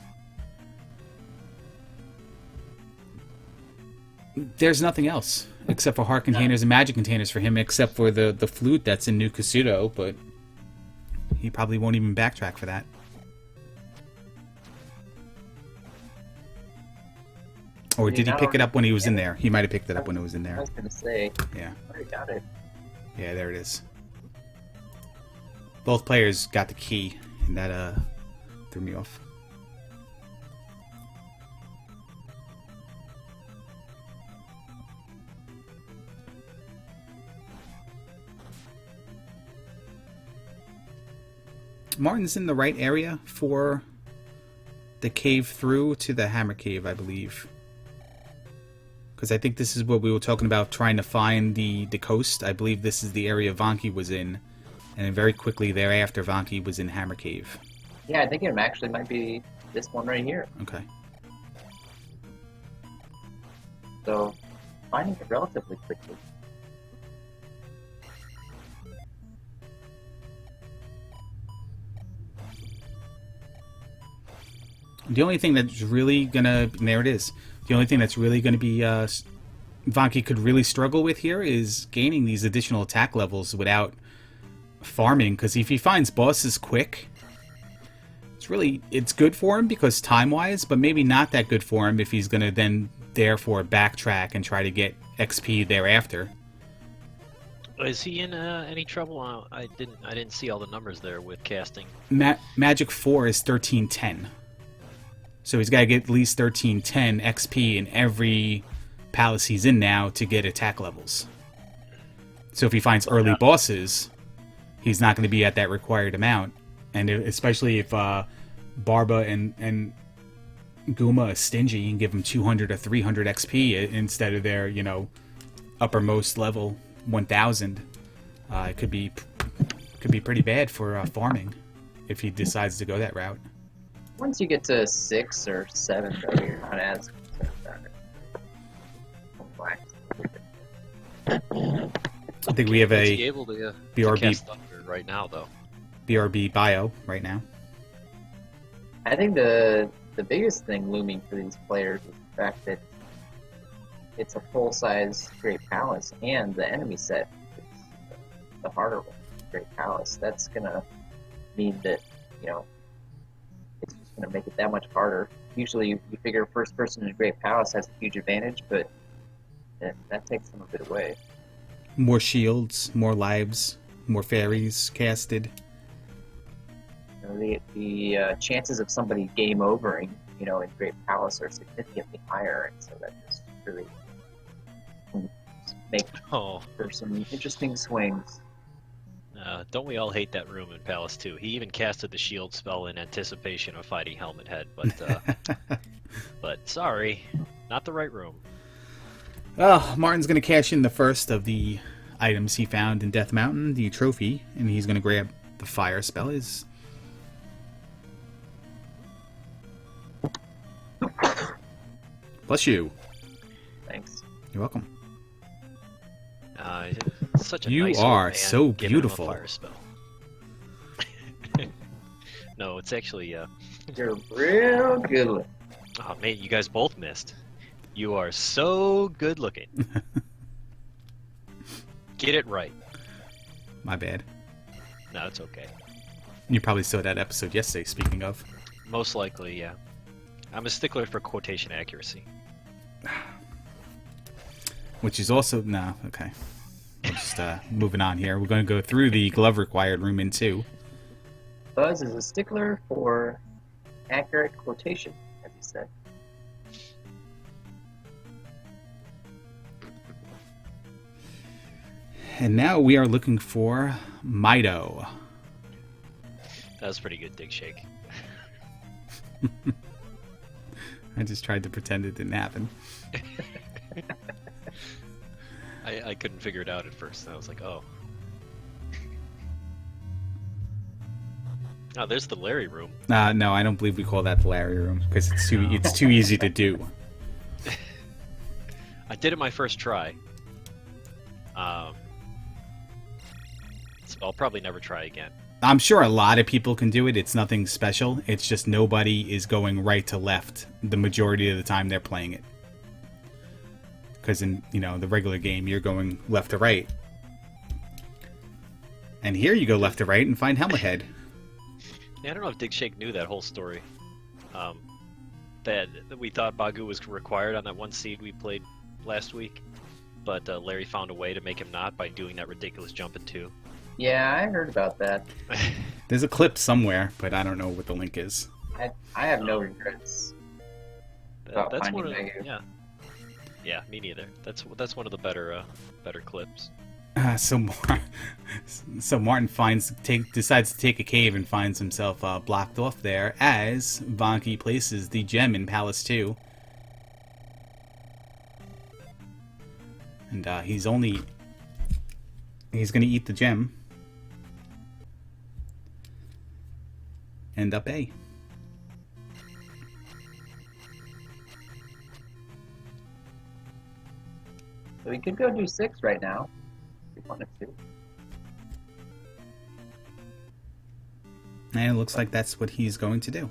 There's nothing else except for heart containers and magic containers for him, except for the flute that's in New Kasuto, but he probably won't even backtrack for that. Or did he not pick it up when he was in already- there? He might have picked it up when it was in I there. was gonna say, Yeah. I already got it. Yeah, there it is. Both players got the key, and that threw me off. Martin's in the right area for the cave through to the hammer cave, I believe. Because I think this is what we were talking about, trying to find the coast. I believe this is the area Vonkie was in. And then very quickly thereafter, Vonkie was in Hammer Cave. Yeah, I think it actually might be this one right here. Okay. So, finding it relatively quickly. The only thing that's really gonna... There it is. The only thing that's really gonna be... Vonkie could really struggle with here is gaining these additional attack levels without farming. Because if he finds bosses quick, it's good for him because time-wise, but maybe not that good for him if he's gonna then therefore backtrack and try to get XP thereafter. Is he in any trouble? I didn't see all the numbers there with casting. Magic 4 is 1310. So he's got to get at least 1310 XP in every palace he's in now to get attack levels. So if he finds early bosses, he's not going to be at that required amount. And especially if Barba and Guma is stingy and give him 200 or 300 XP instead of their, uppermost level 1000, it could be pretty bad for farming if he decides to go that route. Once you get to 6 or 7, though, you're not as concerned about it. I think we have Is he a able to BRB cast Thunder right now, though? BRB bio right now. I think the biggest thing looming for these players is the fact that it's a full-size Great Palace, and the enemy set is the harder one, Great Palace. That's gonna mean that, it's just gonna make it that much harder. Usually, you figure first person in a Great Palace has a huge advantage, but that takes some of it away. More shields, more lives, more fairies casted. The chances of somebody game overing, in Great Palace are significantly higher, and so that just really makes for some interesting swings. Don't we all hate that room in Palace 2? He even casted the shield spell in anticipation of fighting Helmet Head, but sorry, not the right room. Oh, Martin's going to cash in the first of the items he found in Death Mountain, the trophy, and he's going to grab the fire spell. Bless you. Thanks. You're welcome. Such a You nice are old man so giving him a beautiful. fire spell. No, it's actually You're real good looking. oh man, you guys both missed. You are so good looking. Get it right. My bad. No, it's okay. You probably saw that episode yesterday, speaking of. Most likely, yeah. I'm a stickler for quotation accuracy. Which is also... No, okay. We're just moving on here. We're going to go through the glove-required room in 2. Buzz is a stickler for accurate quotation, as he said. And now we are looking for Mido. That was pretty good, Dig Shake. I just tried to pretend it didn't happen. I couldn't figure it out at first. I was like, oh. Oh, there's the Larry room. No, I don't believe we call that the Larry room because it's too easy to do. I did it my first try. So I'll probably never try again. I'm sure a lot of people can do it. It's nothing special. It's just nobody is going right to left the majority of the time they're playing it. Because in, the regular game, you're going left to right. And here you go left to right and find Helmet Head. Yeah, I don't know if Dig Shake knew that whole story. that we thought Bagu was required on that one seed we played last week, but Larry found a way to make him not by doing that ridiculous jump in 2. Yeah, I heard about that. There's a clip somewhere, but I don't know what the link is. I have no regrets. About That's finding one of Bagu. yeah, me neither. That's one of the better clips. So Martin decides to take a cave and finds himself blocked off there as Vonkie places the gem in Palace 2. And he's going to eat the gem. End up A. So we could go do 6 right now. If we wanted to. And it looks like that's what he's going to do.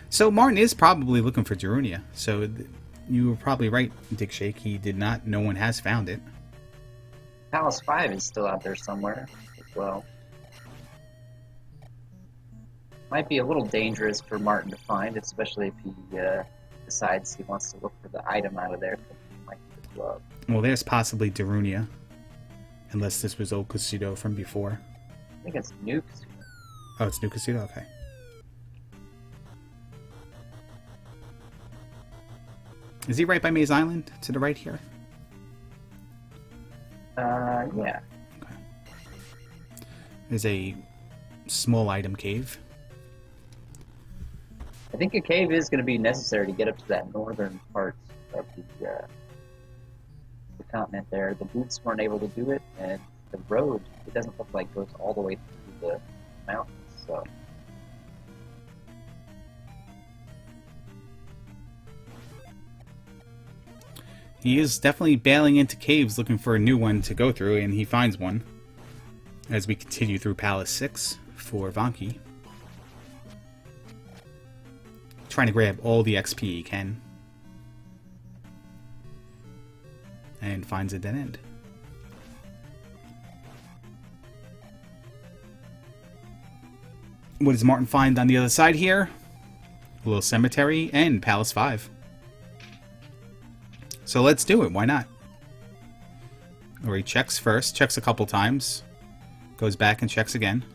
So Martin is probably looking for Darunia. So you were probably right, Dick Shake. No one has found it. Palace 5 is still out there somewhere as well. Might be a little dangerous for Martin to find, especially if he decides he wants to look for the item out of there. He might need a glove. Well, there's possibly Darunia. Unless this was old Casuto from before. I think it's Nuke. Oh, it's new Casuto? Okay. Is he right by Maze Island? To the right here? Yeah. Okay. There's a small item cave. I think a cave is going to be necessary to get up to that northern part of the continent there. The boots weren't able to do it, and the road, it doesn't look like goes all the way through the mountains, so... He is definitely bailing into caves looking for a new one to go through, and he finds one as we continue through Palace 6 for Vonkie. Trying to grab all the XP he can. And finds a dead end. What does Martin find on the other side here? A little cemetery and Palace 5. So let's do it. Why not? Or he checks first, checks a couple times, goes back and checks again.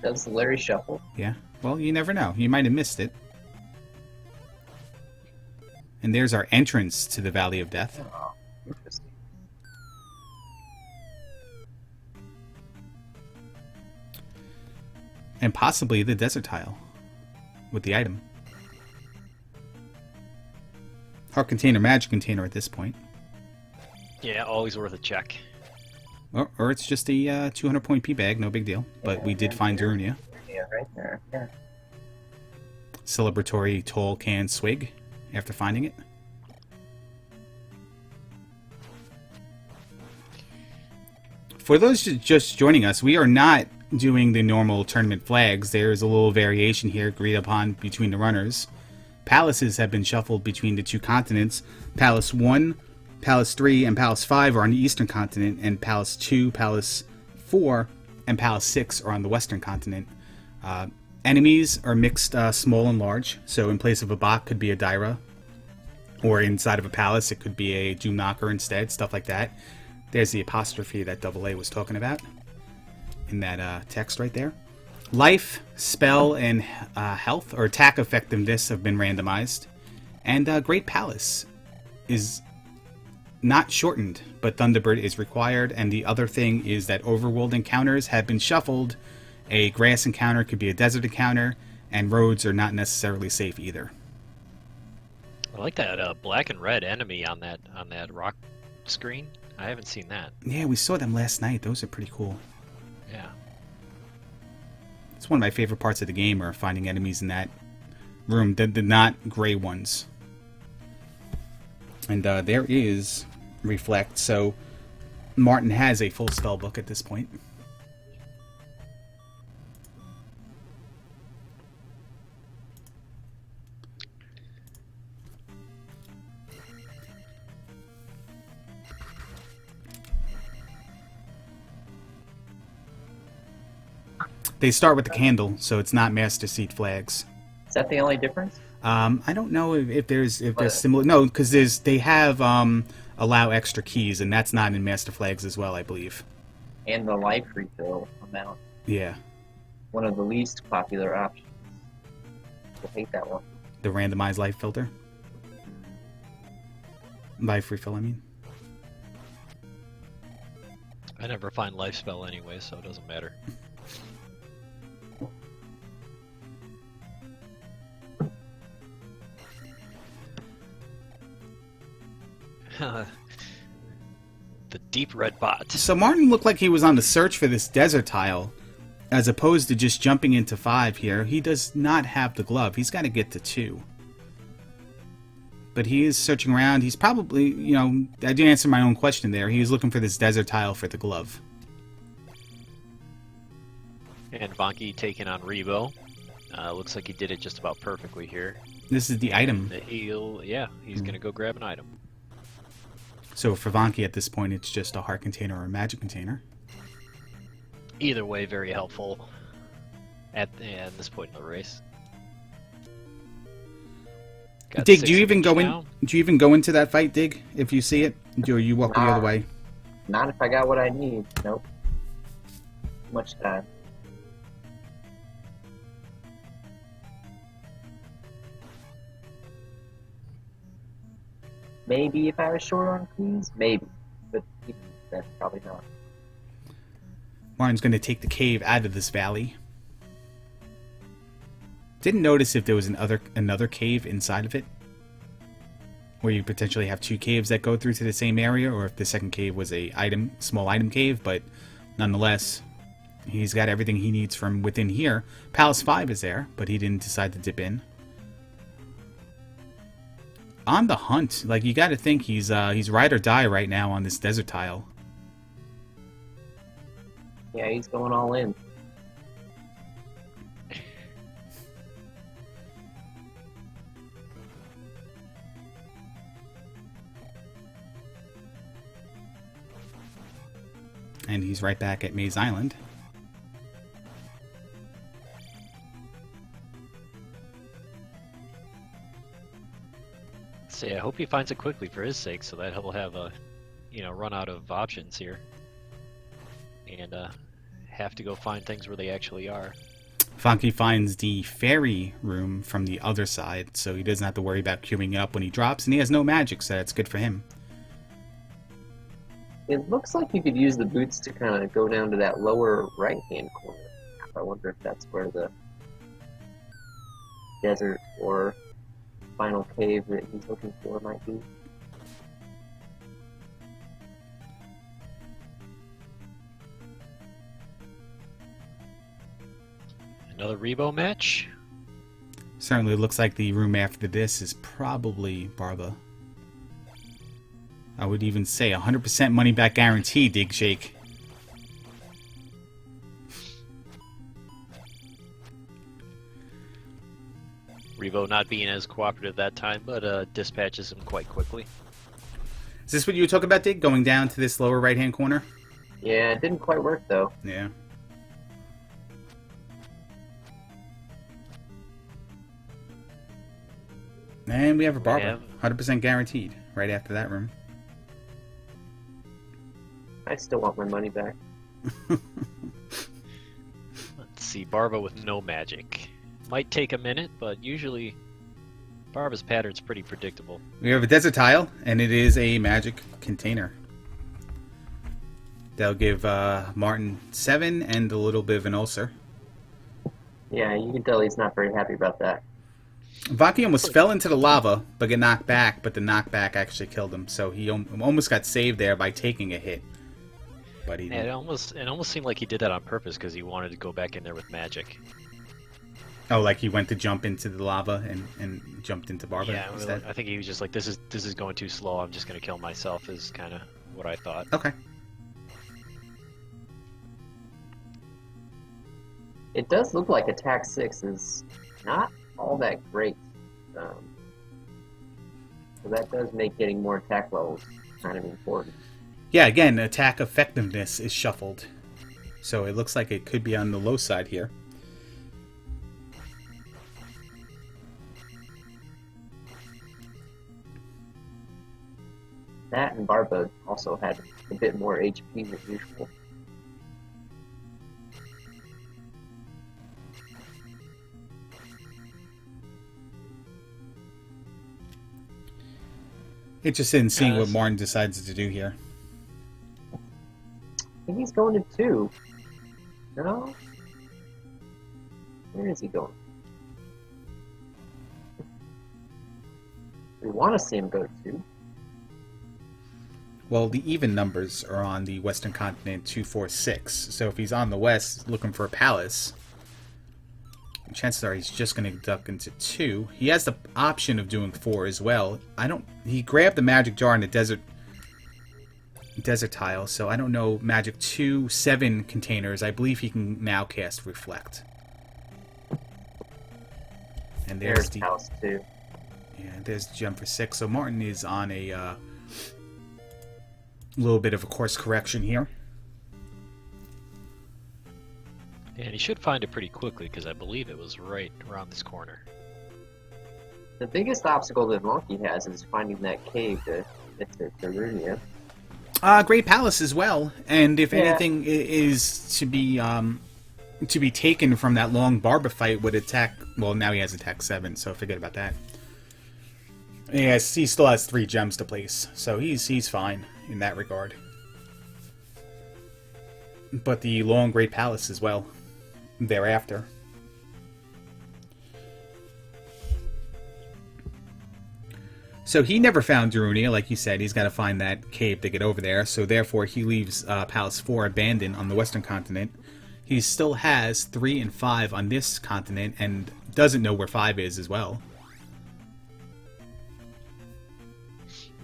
Does the Larry shuffle? Yeah. Well, you never know. You might have missed it. And there's our entrance to the Valley of Death. Oh, interesting. And possibly the desert tile with the item. Heart container, magic container at this point. Yeah, always worth a check. Or it's just a 200 point P bag, no big deal. But Yeah, we did find Darunia. Yeah, right there. Yeah. Celebratory tall can swig after finding it. For those just joining us, we are not doing the normal tournament flags. There's a little variation here agreed upon between the runners. Palaces have been shuffled between the two continents. Palace 1, Palace 3, and Palace 5 are on the eastern continent, and Palace 2, Palace 4, and Palace 6 are on the western continent. Enemies are mixed small and large, so in place of a Bach could be a Daira, or inside of a palace it could be a Doom Knocker instead, stuff like that. There's the apostrophe that Double A was talking about in that text right there. Life, spell, and health or attack effectiveness have been randomized. And Great Palace is not shortened, but Thunderbird is required. And the other thing is that overworld encounters have been shuffled. A grass encounter could be a desert encounter, and roads are not necessarily safe either. I like that black and red enemy on that rock screen. I haven't seen that. Yeah, we saw them last night. Those are pretty cool. Yeah. It's one of my favorite parts of the game, are finding enemies in that room, the not gray ones. And there is Reflect, so Martin has a full spell book at this point. They start with the candle, so it's not Master Seed flags. Is that the only difference? I don't know if there's But- similar. No, because they have allow extra keys, and that's not in Master Flags as well, I believe. And the life refill amount. Yeah, One of the least popular options. I hate that one. the randomized life filter, life refill. I mean, I never find life spell anyway, so it doesn't matter. The deep red bot. so Martin looked like he was on the search for this desert tile, as opposed to just jumping into 5 here. He does not have the glove. He's got to get to 2. But he is searching around. He's probably, you know, I didn't answer my own question there. He was looking for this desert tile for the glove. And Vonkie taking on Rebo. Looks like he did it just about perfectly here. This is the item. He's gonna go grab an item. So for Vonkie at this point, it's just a heart container or a magic container. Either way, very helpful at this point in the race. Got Dig, 6 do you even each go now. in? Do you even go into that fight, Dig? If you see it, or you walk the other way? Not if I got what I need. Nope. Too much time. Maybe if I was short on keys, maybe. But even then, probably not. Martin's going to take the cave out of this valley. Didn't notice if there was another cave inside of it, where you potentially have 2 caves that go through to the same area, or if the second cave was a small item cave. But nonetheless, he's got everything he needs from within here. Palace 5 is there, but he didn't decide to dip in. On the hunt, like, you got to think he's ride or die right now on this desert tile. Yeah, he's going all in. And he's right back at Maze Island. So yeah, I hope he finds it quickly for his sake, so that he'll have a, run out of options here, and have to go find things where they actually are. Vonkie finds the fairy room from the other side, so he doesn't have to worry about queuing it up when he drops, and he has no magic, so that's good for him. It looks like you could use the boots to kind of go down to that lower right-hand corner. I wonder if that's where the desert or final cave that he's looking for might be. Another Rebo match. Certainly looks like the room after this is probably Barba. I would even say 100% money back guarantee, Dig Shake. Rebo not being as cooperative that time, but dispatches him quite quickly. Is this what you were talking about, Dig? Going down to this lower right-hand corner? Yeah, it didn't quite work though. Yeah. And we have a Barba. 100% guaranteed right after that room. I still want my money back. Let's see, Barba with no magic. Might take a minute, but usually Barba's pattern's pretty predictable. We have a desert tile, and it is a magic container. That'll give Martin 7 and a little bit of an ulcer. Yeah, you can tell he's not very happy about that. Vonkie almost fell into the lava, but got knocked back, but the knockback actually killed him. So he almost got saved there by taking a hit. But he Yeah, it almost seemed like he did that on purpose because he wanted to go back in there with magic. Oh, like he went to jump into the lava and jumped into Barba Yeah, instead? I think he was just like, this is going too slow. I'm just going to kill myself is kind of what I thought. Okay. It does look like attack 6 is not all that great. So that does make getting more attack levels kind of important. Yeah, again, attack effectiveness is shuffled. So it looks like it could be on the low side here. That and Barba also had a bit more HP than usual. Interested in seeing what Martin decides to do here. I think he's going to 2. No? Where is he going? We want to see him go to 2. Well, the even numbers are on the western continent 2, 4, 6. So if he's on the west looking for a palace, chances are he's just going to duck into 2. He has the option of doing 4 as well. He grabbed the magic jar in the desert tile, so I don't know. Magic 2, 7 containers. I believe he can now cast Reflect. And there's the house 2. Yeah, there's the gem for 6. So Martin is on a little bit of a course correction here. And he should find it pretty quickly, because I believe it was right around this corner. The biggest obstacle that Vonkie has is finding that cave to get to Runia. Great Palace as well, and if anything is to be taken from that long Barba fight would attack. Well, now he has attack 7, so forget about that. He still has 3 gems to place, so he's fine in that regard. But the long Great Palace as well thereafter. So he never found Darunia, like you said. He's got to find that cave to get over there. So therefore, he leaves Palace 4 abandoned on the western continent. He still has 3 and 5 on this continent, and doesn't know where 5 is as well.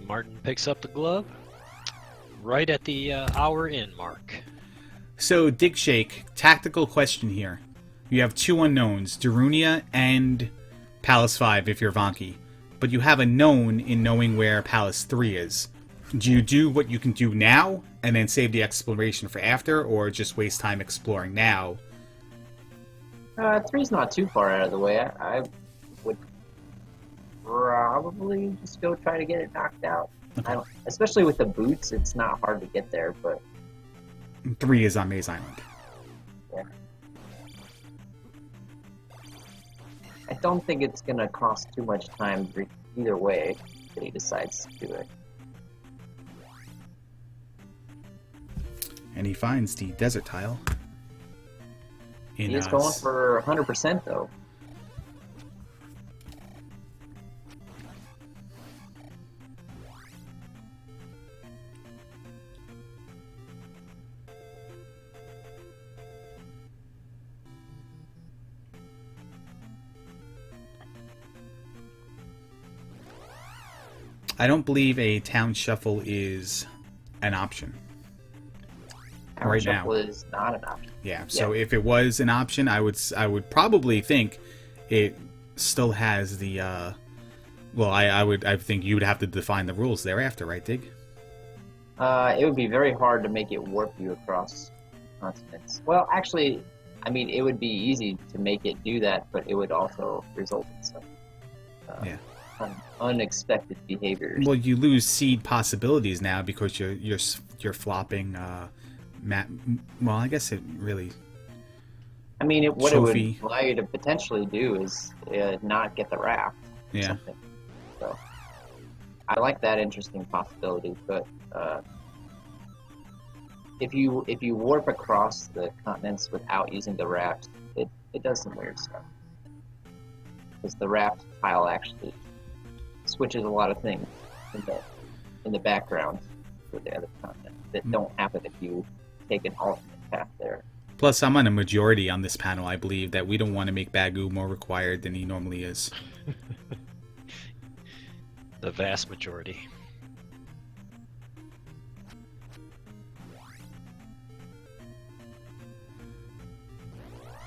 Martin picks up the glove right at the hour in mark. So, Dig Shake, tactical question here. You have 2 unknowns, Darunia and Palace 5 if you're Vonkie. But you have a known in knowing where Palace 3 is. Do you do what you can do now and then save the exploration for after, or just waste time exploring now? 3's not too far out of the way. I would probably just go try to get it knocked out. Okay. Especially with the boots, it's not hard to get there, but 3 is on Maze Island. yeah. I don't think it's going to cost too much time either way that he decides to do it. And he finds the desert tile. He's going for 100% though. I don't believe a town shuffle is an option. Right now. Shuffle is not an option. Yeah, so if it was an option, I would probably think it still has the well, I think you would have to define the rules thereafter, right, Dig? It would be very hard to make it warp you across continents. Well, actually, I mean, it would be easy to make it do that, but it would also result in some unexpected behaviors. Well, you lose seed possibilities now because you're flopping well, I guess it really. I mean, what Trophy. it would allow you to potentially do is not get the raft. Yeah. Something. So, I like that interesting possibility, but if you warp across the continents without using the raft, it does some weird stuff. Because the raft tile actually switches a lot of things in the background for the other continent that don't happen if you take an alternate path there. Plus, I'm on a majority on this panel. I believe that we don't want to make Bagu more required than he normally is. The vast majority.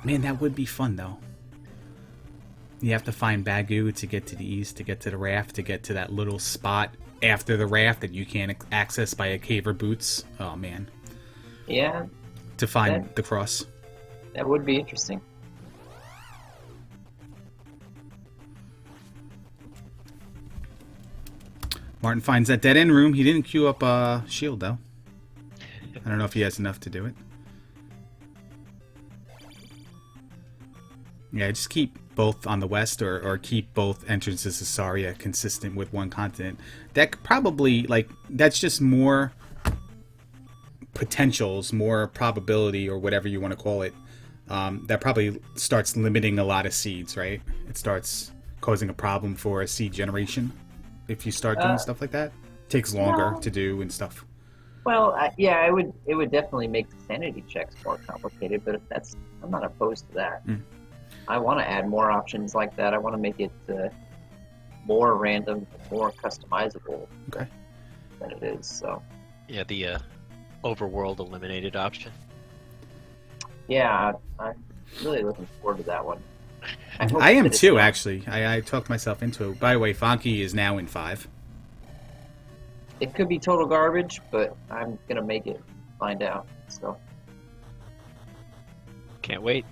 Man, that would be fun, though. You have to find Bagu to get to the east, to get to the raft, to get to that little spot after the raft that you can't access by a cave or boots. Oh, man. Yeah. to find the cross. That would be interesting. Martin finds that dead end room. He didn't queue up a shield though. I don't know if he has enough to do it. Yeah, just keep both on the west, or keep both entrances to Saria consistent with one continent. That could probably, like, that's just more potentials, more probability, or whatever you want to call it. That probably starts limiting a lot of seeds, right? It starts causing a problem for a seed generation if you start doing stuff like that. Takes longer to do and stuff. Well, yeah, it would definitely make the sanity checks more complicated, but if I'm not opposed to that. I want to add more options like that. I want to make it more random, more customizable than it is. So Yeah, the overworld eliminated option. yeah, I'm really looking forward to that one. I am too, actually. I talked myself into it. By the way, Vonkie is now in 5. It could be total garbage, but I'm gonna make it find out. So Can't wait.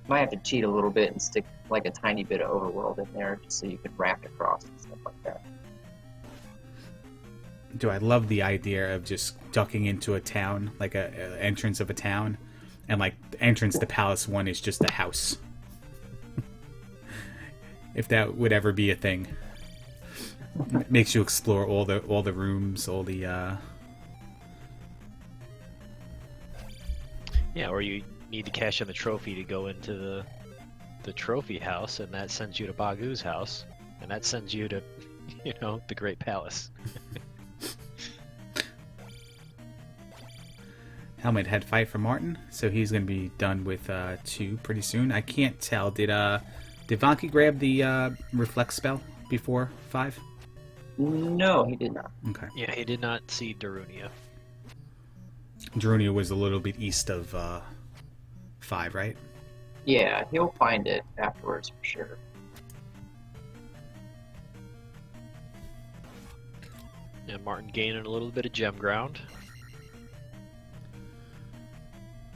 might have to cheat a little bit and stick like a tiny bit of overworld in there, just so you can raft across and stuff like that. Do I love the idea of just ducking into a town, like a entrance of a town, and like the entrance to Palace 1 is just a house. If that would ever be a thing. It makes you explore all the rooms, all the Yeah, or you need to cash in the trophy to go into the trophy house, and that sends you to Bagu's house, and that sends you to, the Great Palace. helmet head fight for Martin, so he's going to be done with 2 pretty soon. I can't tell. Did Vonkie grab the reflect spell before 5? No, he did not. Okay. Yeah, he did not see Darunia. Darunia was a little bit east of 5, right? Yeah, he'll find it afterwards for sure. Yeah, Martin gaining a little bit of gem ground.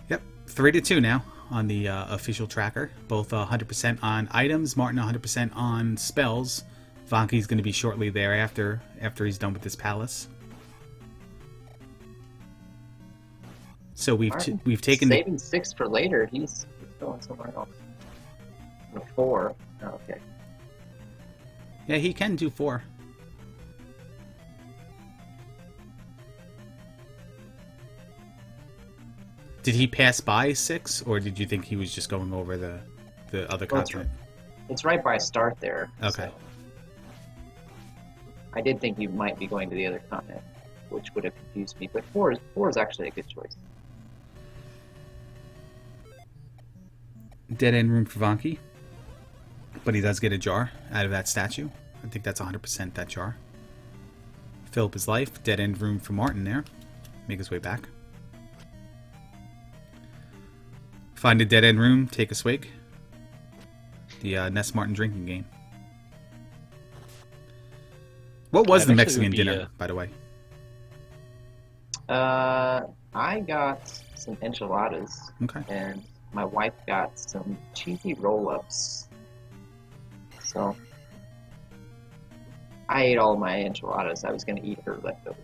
Yep, 3-2 now on the official tracker. Both 100% on items. Martin 100% on spells. Vonkie's going to be shortly thereafter, after he's done with this palace. So we've taken saving 6 for later. He's going somewhere else. 4. Oh, okay. Yeah, he can do 4. Did he pass by 6, or did you think he was just going over the other continent? It's right by start there. Okay. So I did think you might be going to the other continent, which would have confused me. But 4 is actually a good choice. Dead end room for Vonkie, but he does get a jar out of that statue. I think that's 100% that jar. Fill up his life. Dead end room for Martin there. Make his way back. Find a dead end room. Take a swig. The Ness Martin drinking game. What was the Mexican dinner, by the way? I got some enchiladas. Okay. And my wife got some cheesy roll-ups. So I ate all my enchiladas. I was going to eat her leftovers.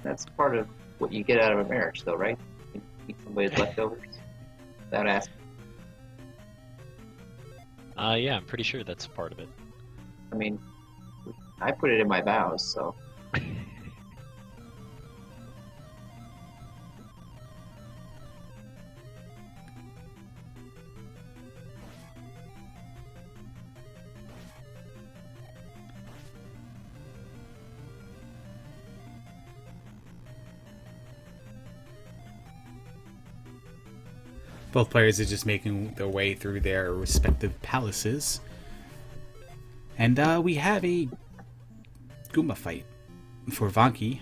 That's part of what you get out of a marriage, though, right? You eat somebody's leftovers without asking. Yeah, I'm pretty sure that's part of it. I mean, I put it in my vows, so. Both players are just making their way through their respective palaces. And we have a Goomba fight for Vonkie.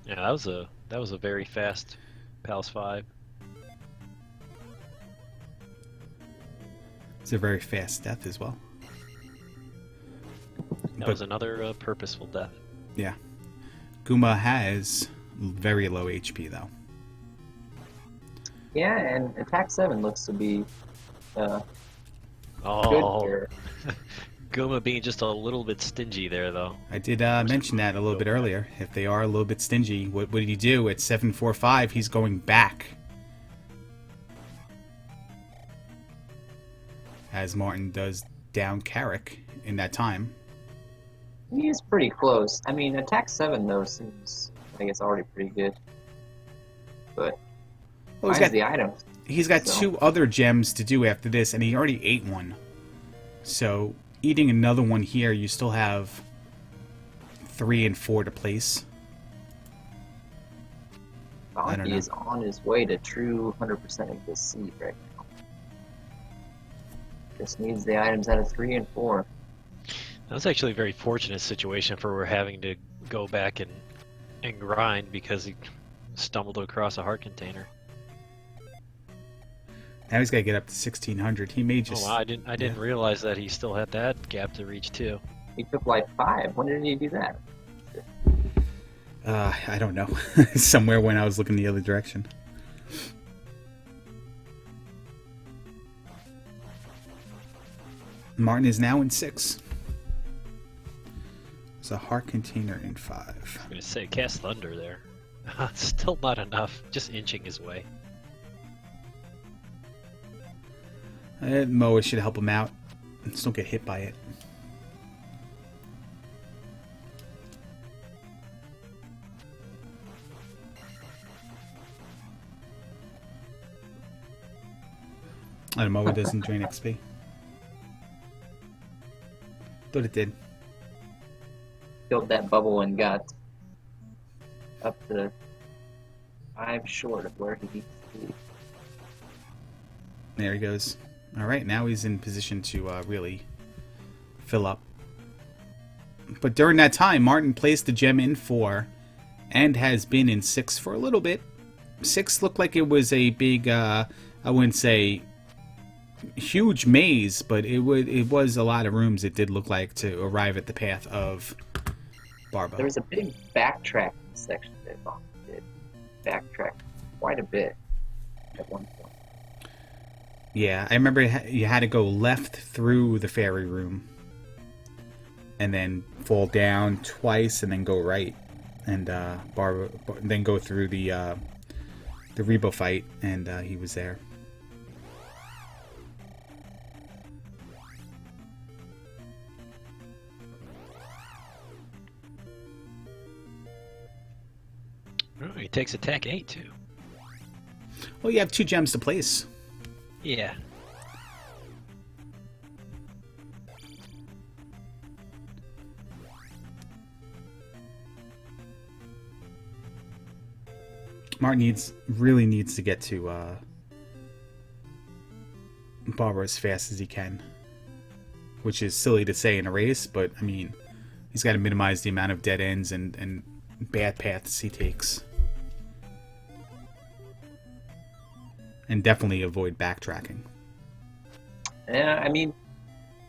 Yeah, that was a very fast Palace 5. It's a very fast death as well. That was another purposeful death. Yeah. Guma has very low HP, though. Yeah, and attack 7 looks to be good Oh, here. Guma being just a little bit stingy there, though. I did mention that a little bit earlier. If they are a little bit stingy, what would he do? At 745, he's going back. As Martin does down Carrick in that time. He is pretty close. I mean, attack 7, though, seems, I guess, already pretty good. But, Well, finds the items. he's got So- 2 other gems to do after this, and he already ate one. So, eating another one here, you still have 3 and 4 to place. I don't Vonkie know. is on his way to true 100% of this seed right now. Just needs the items out of 3 and 4. That's actually a very fortunate situation for we're having to go back and grind because he stumbled across a heart container. Now he's got to get up to 1600. He may just... Oh, wow, I didn't realize that he still had that gap to reach too. He took like 5. When did he do that? I don't know. Somewhere when I was looking the other direction. Martin is now in 6. There's a heart container in 5. I'm gonna say cast thunder there. Still not enough. Just inching his way. Moa should help him out. Just don't get hit by it. And Moa doesn't drain XP. Thought it did. Killed that bubble and got up to 5 short of where he needs to be. There he goes. Alright, now he's in position to really fill up. But during that time, Martin placed the gem in 4 and has been in 6 for a little bit. 6 looked like it was a big, I wouldn't say huge maze, but it was a lot of rooms it did look like to arrive at the path of Barbo. There was a big backtracking section that Vonkie did. Backtracked quite a bit at one point. Yeah, I remember you had to go left through the fairy room and then fall down twice and then go right and Barbo then go through the Rebo fight, and he was there. Oh, he takes attack 8 too. Well, you have 2 gems to place. Yeah. Martin really needs to get to Barbara as fast as he can, which is silly to say in a race, but I mean, he's got to minimize the amount of dead ends and bad paths he takes, and definitely avoid backtracking. Yeah, I mean,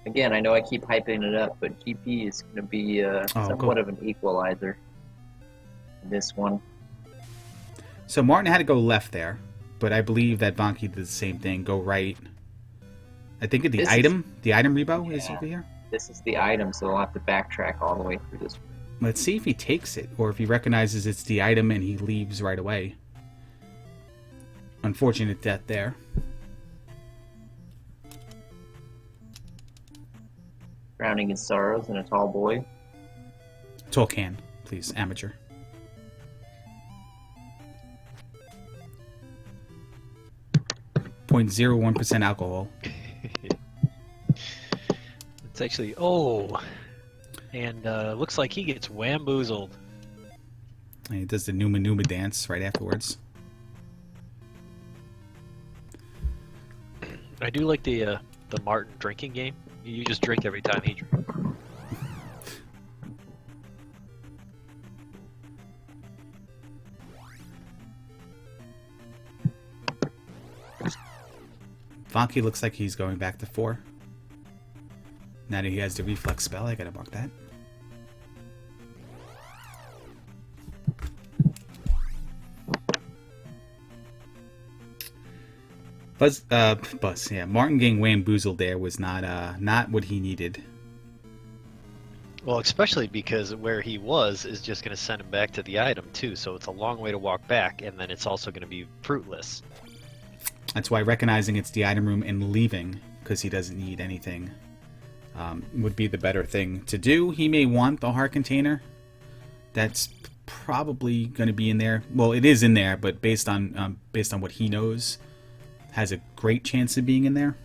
again, I know I keep hyping it up, but GP is going to be somewhat of an equalizer in this one. So Martin had to go left there, but I believe that Vonkie did the same thing. Go right. I think the item Rebo is over here. This is the item, so I'll have to backtrack all the way through this. Let's see if he takes it, or if he recognizes it's the item and he leaves right away. Unfortunate death there. Drowning in sorrows and a tall boy. Tall can, please, amateur. .01% alcohol. It's actually and looks like he gets wamboozled. And he does the Numa Numa dance right afterwards. I do like the Martin drinking game. You just drink every time he drinks. Vonkie looks like he's going back to 4. Now that he has the reflex spell, I gotta mark that. Buzz, yeah. Martin getting wamboozled there was not what he needed. Well, especially because where he was is just going to send him back to the item too, so it's a long way to walk back, and then it's also going to be fruitless. That's why recognizing it's the item room and leaving, because he doesn't need anything, would be the better thing to do. He may want the heart container. That's probably going to be in there. Well, it is in there, but based on what he knows, has a great chance of being in there.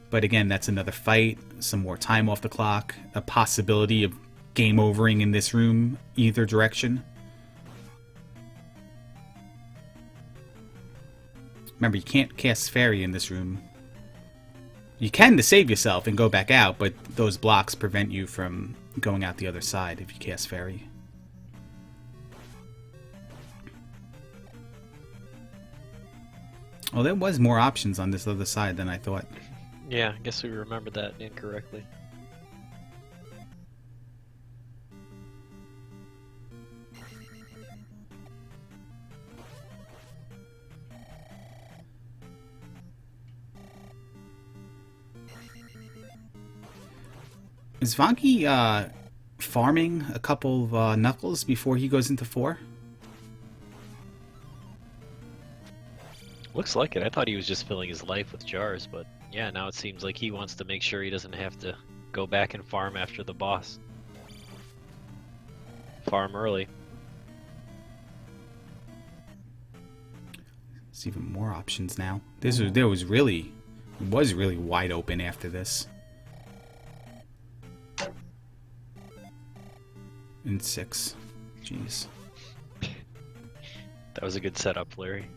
But again, that's another fight, some more time off the clock, a possibility of game overing in this room either direction. Remember, you can't cast Fairy in this room. You can to save yourself and go back out, but those blocks prevent you from going out the other side if you cast Fairy. Well, there was more options on this other side than I thought. Yeah, I guess we remembered that incorrectly. Is Vonkie farming a couple of knuckles before he goes into 4? Looks like it. I thought he was just filling his life with jars, but yeah, now it seems like he wants to make sure he doesn't have to go back and farm after the boss. Farm early. There's even more options now. There was really wide open after this. In 6. Jeez. That was a good setup, Larry.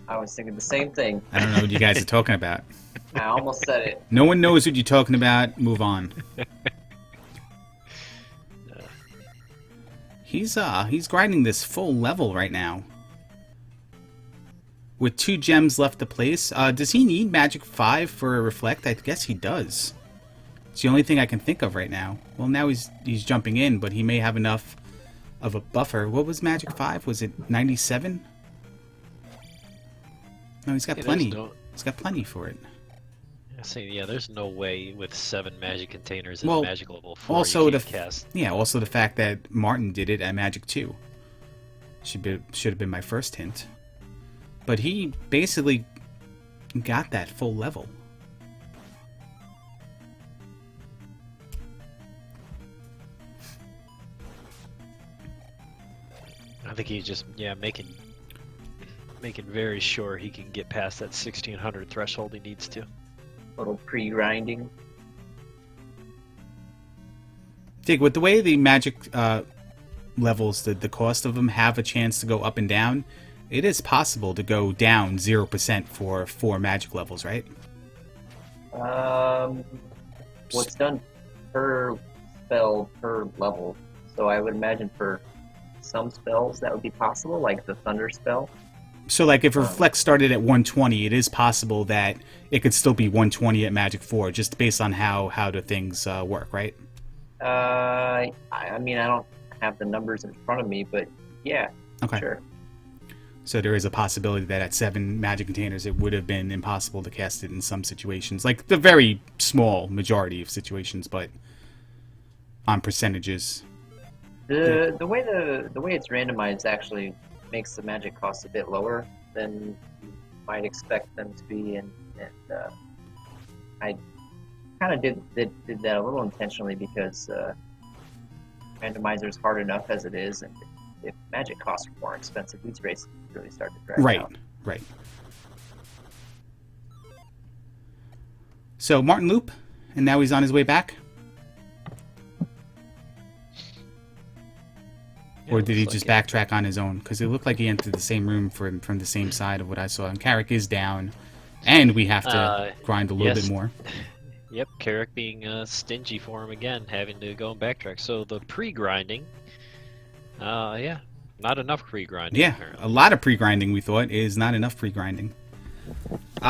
I was thinking the same thing. I don't know what you guys are talking about. I almost said it. No one knows what you're talking about. Move on. He's grinding this full level right now. With 2 gems left to place. Does he need Magic 5 for a Reflect? I guess he does. It's the only thing I can think of right now. Well, now he's jumping in, but he may have enough of a buffer. What was Magic 5? Was it 97? No, he's got plenty. He's got plenty for it. I say, yeah, there's no way with 7 magic containers at Well, magic level 4 also you can't cast. Yeah, also the fact that Martin did it at Magic 2 should have been my first hint. But he basically got that full level. I think he's just making very sure he can get past that 1600 threshold he needs to. Little pre-grinding. Dig, with the way the magic levels, the cost of them have a chance to go up and down, it is possible to go down 0% for 4 magic levels, right? What's done per spell per level. So I would imagine for some spells that would be possible, like the Thunder spell. So, like, if Reflect started at 120, it is possible that it could still be 120 at Magic 4, just based on how the things work, right? I mean, I don't have the numbers in front of me, but yeah, Okay. sure. So there is a possibility that at 7 magic containers, it would have been impossible to cast it in some situations. Like, the very small majority of situations, but on percentages. The way it's randomized actually makes the magic cost a bit lower than you might expect them to be, and I kind of did that a little intentionally because randomizer is hard enough as it is, and if magic costs are more expensive, these races really start to drag out. Right. So Martin loop, and now he's on his way back. Or did he just backtrack on his own? Because it looked like he entered the same room from the same side of what I saw. And Carrick is down, and we have to grind a little bit more. Yep, Carrick being stingy for him again, having to go and backtrack. So the pre-grinding, not enough pre-grinding. Yeah, apparently. a lot of pre-grinding we thought is not enough pre-grinding.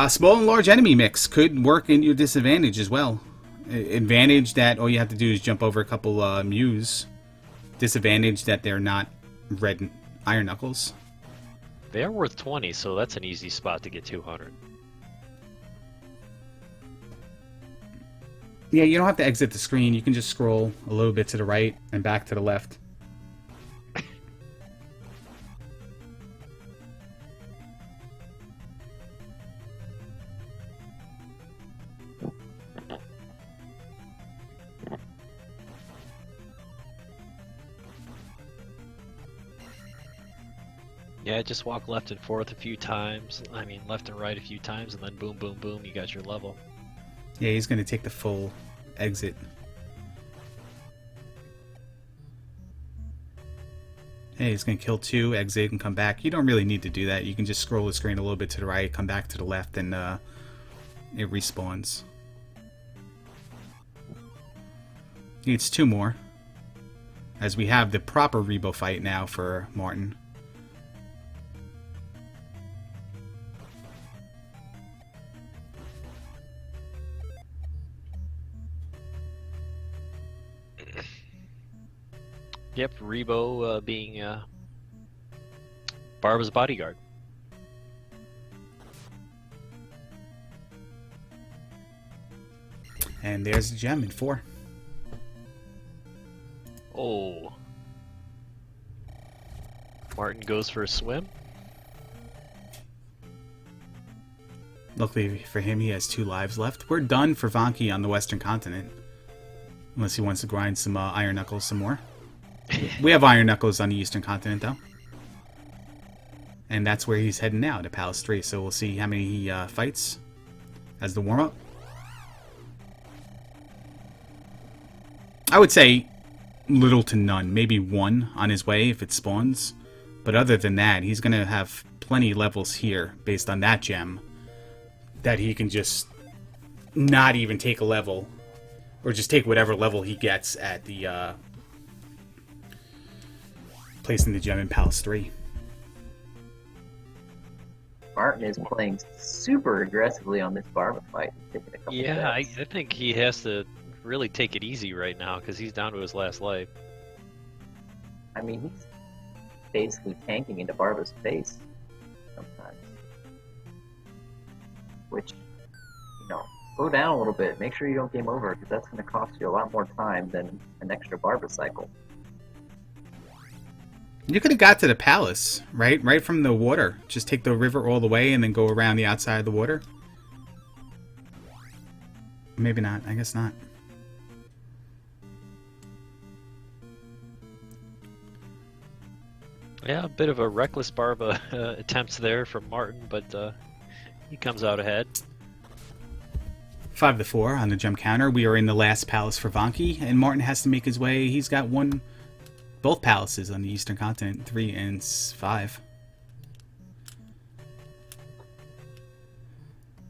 Small and large enemy mix could work in your disadvantage as well. Advantage that all you have to do is jump over a couple Mews. Disadvantage that they're not red iron knuckles. They are worth 20, so that's an easy spot to get 200. Yeah, you don't have to exit the screen. You can just scroll a little bit to the right and back to the left. Yeah, just walk left and forth a few times. I mean, left and right a few times, and then boom, boom, boom, you got your level. Yeah, he's going to take the full exit. Hey, he's going to kill 2, exit, and come back. You don't really need to do that. You can just scroll the screen a little bit to the right, come back to the left, and it respawns. Needs 2 more. As we have the proper Rebo fight now for Martin. Yep, Rebo being Barba's bodyguard. And there's the gem in 4. Oh. Martin goes for a swim. Luckily for him, he has 2 lives left. We're done for Vonkie on the Western Continent. Unless he wants to grind some Iron Knuckles some more. We have Iron Knuckles on the Eastern Continent, though. And that's where he's heading now, to Palace 3. So we'll see how many he fights as the warm-up. I would say little to none. Maybe 1 on his way if it spawns. But other than that, he's going to have plenty levels here based on that gem. That he can just not even take a level. Or just take whatever level he gets at the... placing the gem in Palace 3. Martin is playing super aggressively on this Barba fight. Taking a couple Yeah, I bets. think he has to really take it easy right now because he's down to his last life. I mean, he's basically tanking into Barba's face sometimes. Which, slow down a little bit. Make sure you don't game over, because that's going to cost you a lot more time than an extra Barba cycle. You could have got to the palace, right? Right from the water. Just take the river all the way and then go around the outside of the water. Maybe not. I guess not. Yeah, a bit of a reckless Barba attempts there from Martin, but he comes out ahead. 5-4 on the gem counter. We are in the last palace for Vonkie, and Martin has to make his way. He's got both palaces on the Eastern Continent, 3 and 5.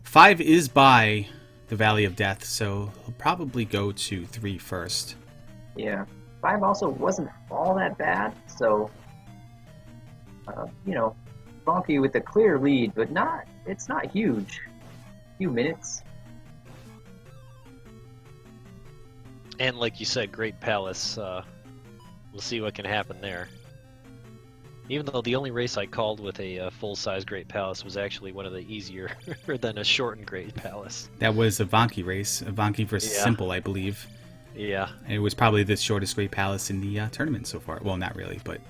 5 is by the Valley of Death, so he'll probably go to 3 first. Yeah. 5 also wasn't all that bad, so, Vonkie with a clear lead, but it's not huge. A few minutes. And like you said, Great Palace. We'll see what can happen there. Even though the only race I called with a full-size Great Palace was actually one of the easier than a shortened Great Palace. That was a Vonkie race, a Vonkie versus Yeah. Simple, I believe. Yeah. It was probably the shortest Great Palace in the tournament so far. Well, not really, but...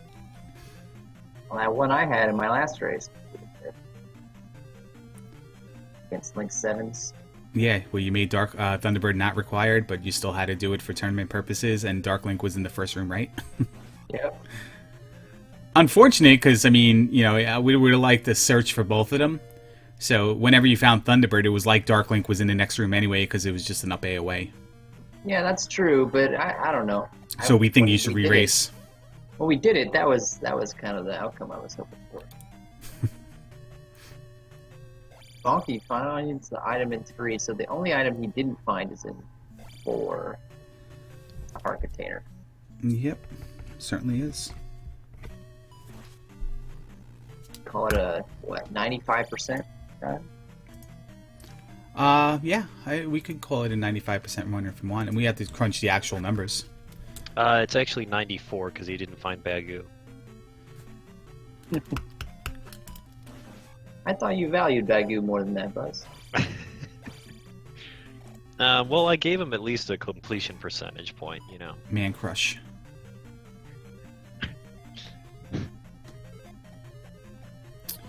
Well, that one I had in my last race. Against Link 7s. Yeah, well, you made Dark Thunderbird not required, but you still had to do it for tournament purposes, and Dark Link was in the first room, right? Yep. Unfortunate, because, we would have liked to search for both of them. So whenever you found Thunderbird, it was like Dark Link was in the next room anyway, because it was just an up A away. Yeah, that's true, but I don't know. So we think when you should we did re-race. When we did it, that was kind of the outcome I was hoping for. Vonkie finds the item in 3, so the only item he didn't find is in 4. A heart container. Yep, certainly is. Call it a 95%? Right? Yeah, we could call it a 95% runner if you want, and we have to crunch the actual numbers. It's actually 94 because he didn't find Bagu. I thought you valued Bagu more than that, Buzz. Well, I gave him at least a completion percentage point, you know. Man crush.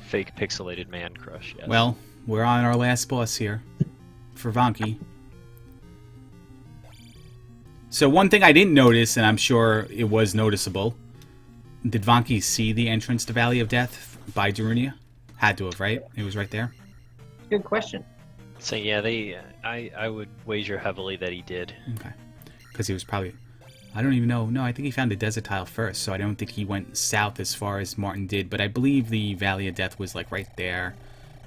Fake pixelated man crush, yes. Well, we're on our last boss here for Vonkie. So one thing I didn't notice, and I'm sure it was noticeable, did Vonkie see the entrance to Valley of Death by Darunia? Had to have, right? It was right there. Good question. So yeah, I would wager heavily that he did. Okay. Because he was probably... I don't even know. No, I think he found the desert tile first, so I don't think he went south as far as Martin did. But I believe the Valley of Death was like right there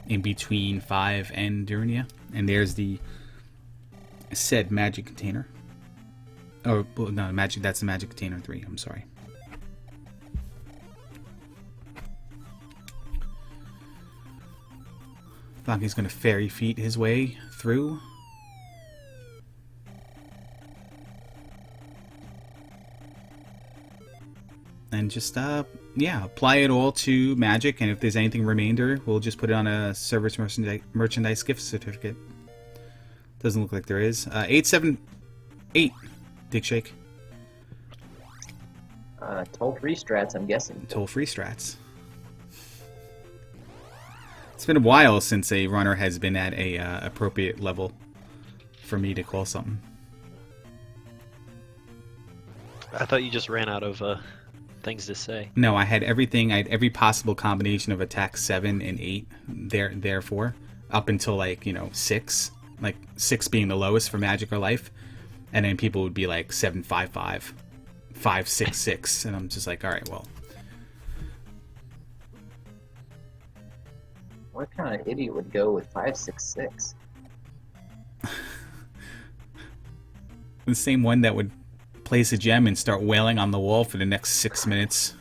in between 5 and Darunia. And there's the said magic container. Oh, no, magic. That's the magic container 3. I'm sorry. Vonkie's going to fairy feet his way through. And just, yeah, apply it all to magic. And if there's anything remainder, we'll just put it on a service merchandise gift certificate. Doesn't look like there is. 878. Dick Shake. Toll-free strats, I'm guessing. Toll-free strats. It's been a while since a runner has been at a appropriate level for me to call something. I thought you just ran out of things to say. No, I had everything. I had every possible combination of attack 7 and 8 therefore, up until, like, you know, 6. Like, 6 being the lowest for magic or life. And then people would be like 755, 566. And I'm just like, all right, well. What kind of idiot would go with 566? The same one that would place a gem and start wailing on the wall for the next 6 minutes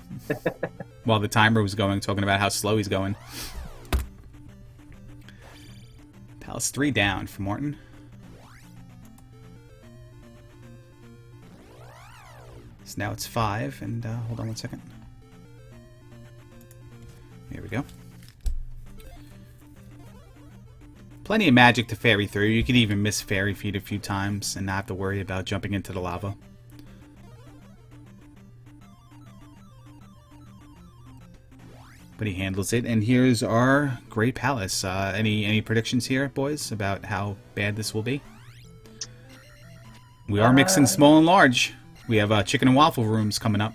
while the timer was going, talking about how slow he's going. Palace 3 down for Martin. So now it's 5, and hold on 1 second. Here we go. Plenty of magic to fairy through. You could even miss fairy feet a few times and not have to worry about jumping into the lava. But he handles it, and here's our great palace. Any predictions here, boys, about how bad this will be? We are mixing small and large. We have chicken and waffle rooms coming up.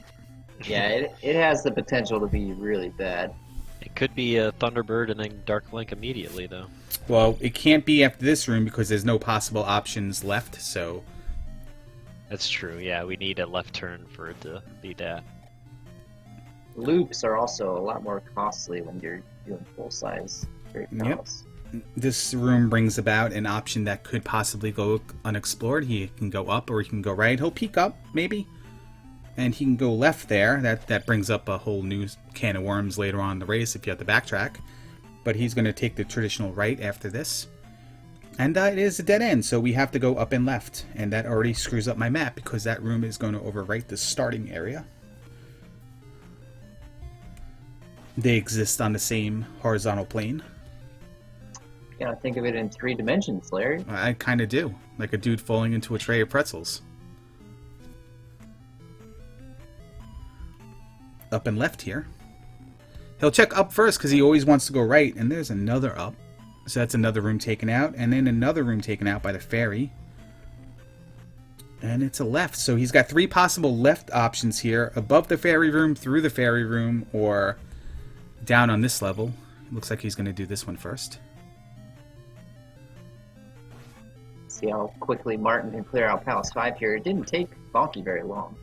Yeah, it has the potential to be really bad. It could be a Thunderbird and then Dark Link immediately, though. Well, it can't be after this room because there's no possible options left, so... That's true, yeah. We need a left turn for it to be that. Loops are also a lot more costly when you're doing full-size Great Palace. This room brings about an option that could possibly go unexplored. He can go up or he can go right. He'll peek up, maybe. And he can go left there. That brings up a whole new can of worms later on in the race if you have to backtrack. But he's going to take the traditional right after this. And it is a dead end, so we have to go up and left. And that already screws up my map because that room is going to overwrite the starting area. They exist on the same horizontal plane. You gotta think of it in 3 dimensions, Larry. I kind of do. Like a dude falling into a tray of pretzels. Up and left here. He'll check up first because he always wants to go right. And there's another up. So that's another room taken out. And then another room taken out by the fairy. And it's a left. So he's got 3 possible left options here. Above the fairy room, through the fairy room, or down on this level. Looks like he's going to do this one first. See how quickly Martin can clear out Palace 5 here. It didn't take Vonkie very long.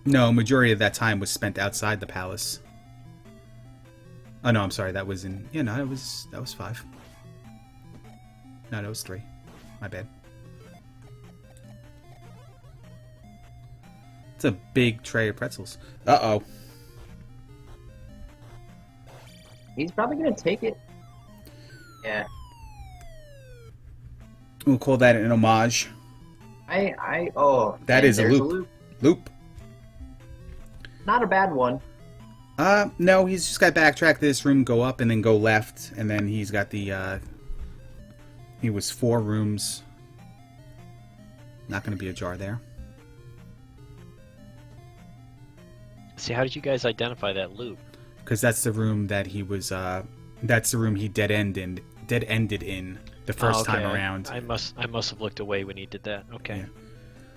No, majority of that time was spent outside the palace. Oh no, I'm sorry. That was in... Yeah, no, that was 5. No, that was 3. My bad. It's a big tray of pretzels. Uh-oh. He's probably going to take it. Yeah. We'll call that an homage. Oh. That and is a there's loop. Loop. Not a bad one. No, he's just got to backtrack this room, go up, and then go left, and then he's got the, he was 4 rooms. Not going to be a jar there. See, how did you guys identify that loop? Because that's the room that he was, that's the room he dead-ended in the first time around. I must have looked away when he did that. Okay. Yeah.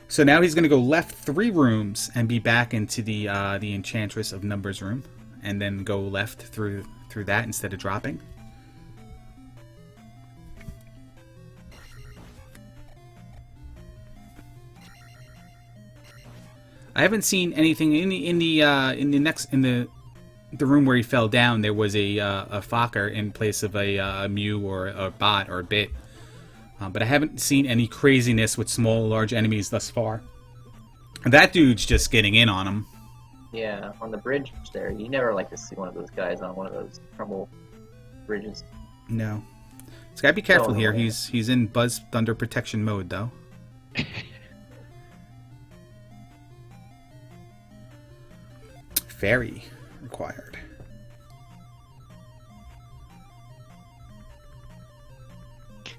So now he's going to go left 3 rooms and be back into the Enchantress of Numbers room, and then go left through that instead of dropping. I haven't seen anything in the room where he fell down. There was a Fokker in place of a Mew or a bot or a bit. But I haven't seen any craziness with small or large enemies thus far. That dude's just getting in on him. Yeah, on the bridge there. You never like to see one of those guys on one of those crumble bridges. No. He's got to be careful here. no. He's in Buzz Thunder protection mode, though. Fairy required.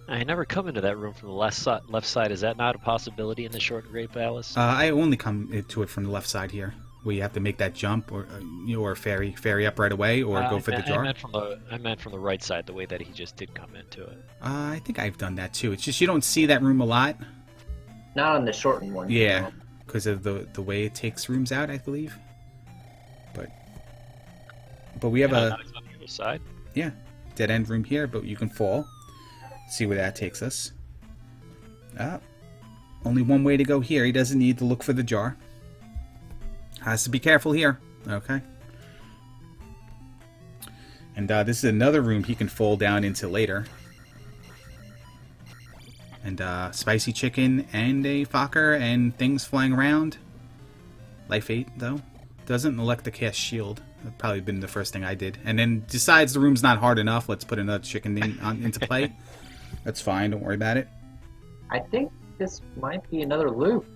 I never come into that room from the left side. Is that not a possibility in the Short Grey Palace? I only come to it from the left side here, where you have to make that jump, or ferry up right away, or go for the jar. I meant from the right side, the way that he just did come into it. I think I've done that too. It's just you don't see that room a lot. Not on the shortened one. Yeah, because of the way it takes rooms out, I believe. But we have on the other side. Yeah, dead end room here, but you can fall. See where that takes us. Only one way to go here. He doesn't need to look for the jar. Has to be careful here. Okay. And this is another room he can fall down into later. And spicy chicken and a Fokker and things flying around. Life 8 though. Doesn't elect the cast shield. That'd probably been the first thing I did. And then decides the room's not hard enough. Let's put another chicken into play. That's fine. Don't worry about it. I think this might be another loop.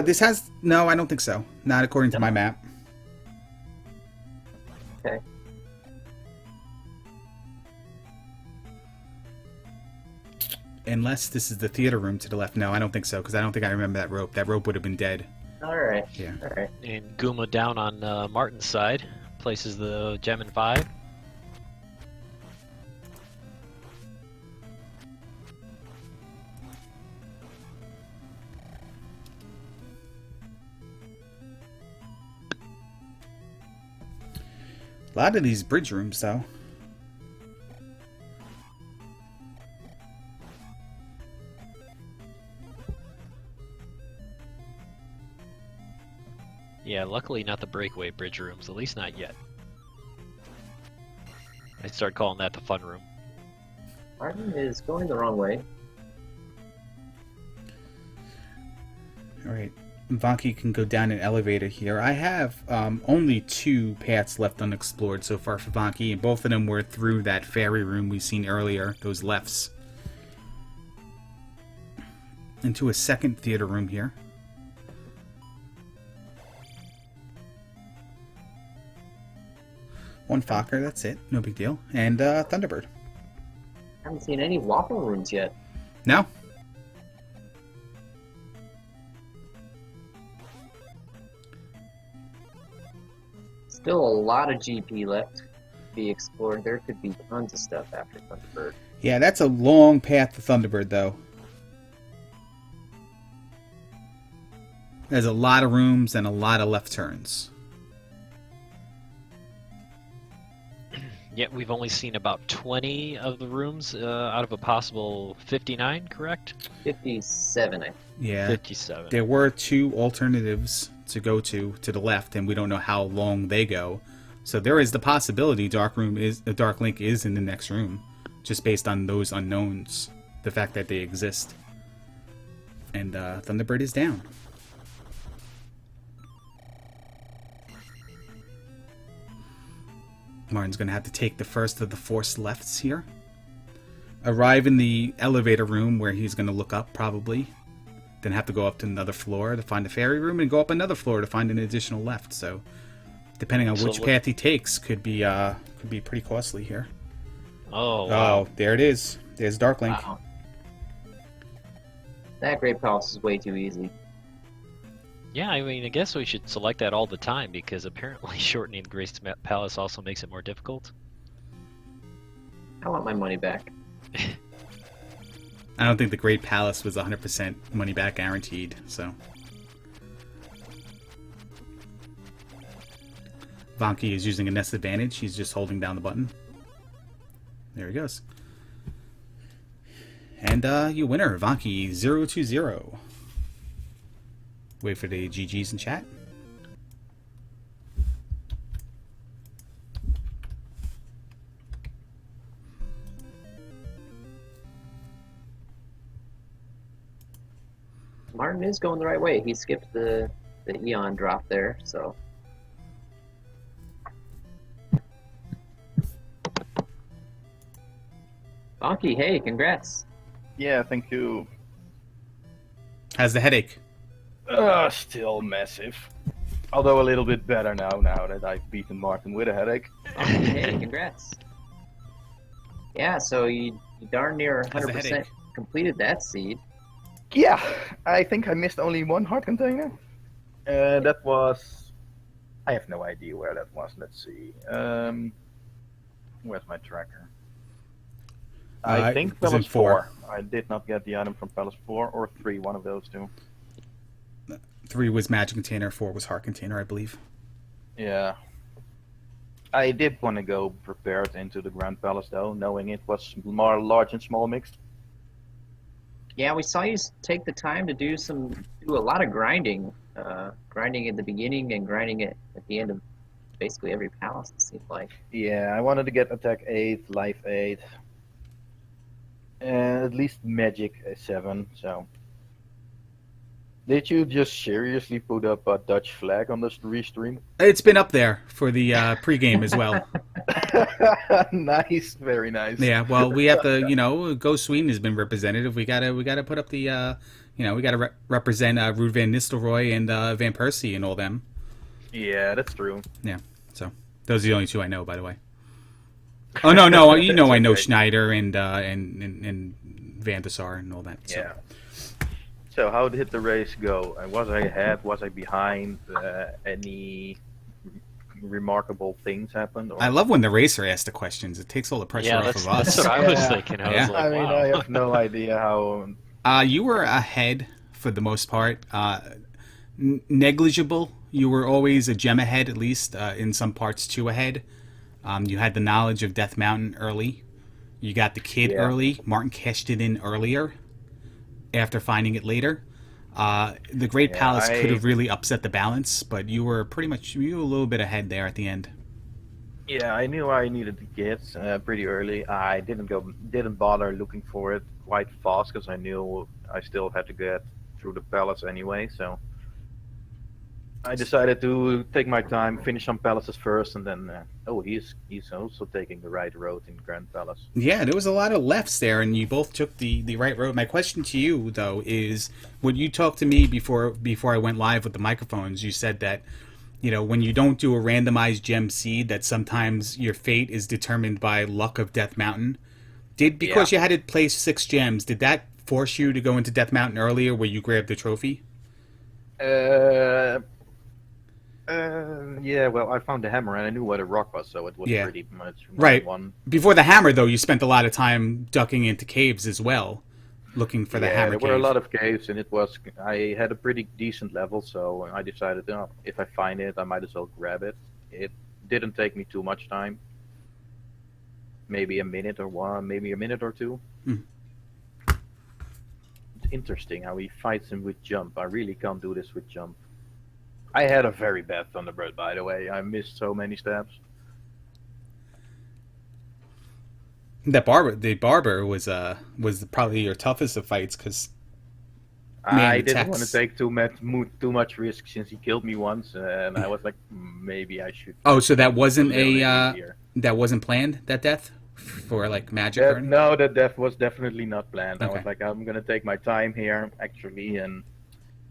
This has... No, I don't think so. Not according to my map. Okay. Unless this is the theater room to the left. No, I don't think so, because I don't think I remember that rope. That rope would have been dead. Alright. Yeah. Alright. And Guma down on Martin's side places the gem in 5. A lot of these bridge rooms, though. Yeah, luckily not the breakaway bridge rooms, at least not yet. I start calling that the fun room. Martin is going the wrong way. Alright. Vonkie can go down an elevator here. I have only 2 paths left unexplored so far for Vonkie, and both of them were through that fairy room we seen earlier, those lefts. Into a second theater room here. One Fokker, that's it. No big deal. And Thunderbird. Haven't seen any waffle rooms yet. No? Still a lot of GP left to be explored. There could be tons of stuff after Thunderbird. Yeah, that's a long path to Thunderbird, though. There's a lot of rooms and a lot of left turns. Yeah, we've only seen about 20 of the rooms out of a possible 59, correct? 57, I think. Yeah. 57. There were 2 alternatives to go to the left, and we don't know how long they go. So there is the possibility Dark Link is in the next room, just based on those unknowns, the fact that they exist. And Thunderbird is down. Martin's going to have to take the first of the forced lefts here. arrive in the elevator room where he's going to look up, probably. Then have to go up to another floor to find a fairy room, and go up another floor to find an additional left. So, depending on which path he takes, could be pretty costly here. Oh, wow. Oh, there it is. There's Darklink. Wow. That Great Palace is way too easy. Yeah, I mean, I guess we should select that all the time, because apparently shortening the Grace Palace also makes it more difficult. I want my money back. I don't think the Great Palace was 100% money back guaranteed, so. Vonkie is using a nest advantage. He's just holding down the button. There he goes. And you winner, Vonkie020. Wait for the GGs in chat. Martin is going the right way. He skipped the Eon drop there, so. Vonkie, hey, congrats. Yeah, thank you. How's the headache? Still massive. Although a little bit better now that I've beaten Martin with a headache. Vonkie, hey, congrats. Yeah, so you darn near How's the 100% headache? completed that seed. Yeah, I think I missed only one heart container. That was... I have no idea where that was. Let's see. Where's my tracker? I think it was in Palace 4. I did not get the item from Palace 4 or 3, one of those two. 3 was Magic Container, 4 was Heart Container, I believe. Yeah. I did want to go prepared into the Grand Palace though, knowing it was more large and small mixed. Yeah, we saw you take the time to do a lot of grinding. Grinding at the beginning and grinding it at the end of basically every palace, it seemed like. Yeah, I wanted to get attack 8, life 8, and at least magic 7, so. Did you just seriously put up a Dutch flag on the restream? It's been up there for the pregame as well. Nice, very nice. Yeah, well, we have to, Go Sweden has been representative. We gotta put up the, we gotta represent Ruud van Nistelrooy and Van Persie and all them. Yeah, that's true. Yeah, so those are the only 2 I know, by the way. Oh no, I know Schneider and Van de Sar and all that. So. Yeah. So how did the race go? Was I ahead? Was I behind? Any remarkable things happened? Or... I love when the racer asks the questions. It takes all the pressure off of us. That's what I was thinking. I was like, I mean, wow. I have no idea how. You were ahead for the most part. Negligible. You were always a gem ahead, at least in some parts 2 ahead. You had the knowledge of Death Mountain early. You got the kid early. Martin cashed it in earlier after finding it later. The Great Palace could have really upset the balance, but you were a little bit ahead there at the end. Yeah, I knew I needed the kids pretty early. I didn't bother looking for it quite fast because I knew I still had to get through the palace anyway. So I decided to take my time, finish some palaces first, and then he's also taking the right road in Grand Palace. Yeah, there was a lot of lefts there, and you both took the right road. My question to you though is, when you talked to me before I went live with the microphones, you said that when you don't do a randomized gem seed, that sometimes your fate is determined by luck of Death Mountain. Because you had to place 6 gems, did that force you to go into Death Mountain earlier where you grabbed the trophy? Yeah, well, I found the hammer and I knew where the rock was, so it was pretty much right. one. Before the hammer, though, you spent a lot of time ducking into caves as well, looking for the hammer there cave. were a lot of caves, and I had a pretty decent level, so I decided, if I find it, I might as well grab it. It didn't take me too much time. Maybe a minute or 2. It's interesting how he fights him with jump. I really can't do this with jump. I had a very bad Thunderbird, by the way. I missed so many stabs. The barber was probably your toughest of fights because I didn't want to take too much risk since he killed me once, and I was like, maybe I should. Oh, so that wasn't that wasn't planned, that death? for like magic? Or... No, that death was definitely not planned. I Okay. was like, I'm gonna take my time here, actually. And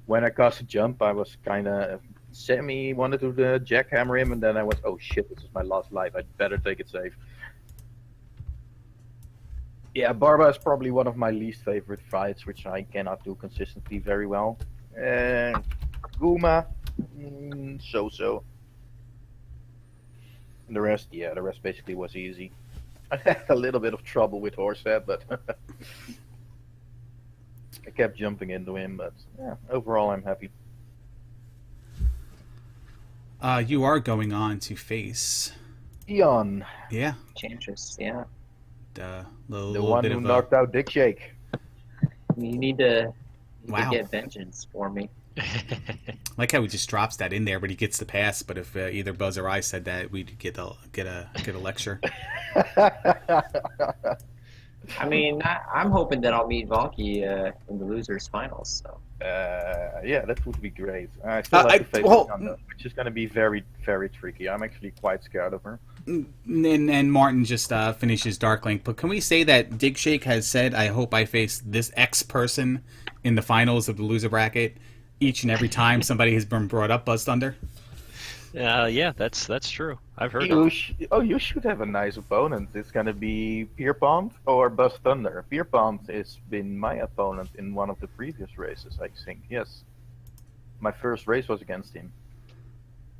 when I cast a jump, I was kind of wanted to jackhammer him, and then I was, oh shit, this is my last life. I'd better take it safe. Yeah, Barba is probably one of my least favorite fights, which I cannot do consistently very well. Guma, so-so. The rest basically was easy. I had a little bit of trouble with Horsehead, but I kept jumping into him. But yeah, overall, I'm happy. You are going on to face. Eon, Yeah. Chantress, yeah. The the one who knocked out Dick Shake. You need to Wow. get vengeance for me. Like how he just drops that in there, but he gets the pass. But if either Buzz or I said that, we'd get a lecture. I mean, I'm hoping that I'll meet Vonkie in the losers finals. So Yeah, that would be great. I still have to face Eon, though, which is going to be very, very tricky. I'm actually quite scared of her. And Martin just finishes Dark Link. But can we say that Dig Shake has said, I hope I face this X person in the finals of the loser bracket each and every time somebody has been brought up Buzz Thunder? Yeah, that's true. I've heard You of you should have a nice opponent. It's going to be Pierpont or Buzz Thunder. Pierpont has been my opponent in one of the previous races, I think. Yes. My first race was against him.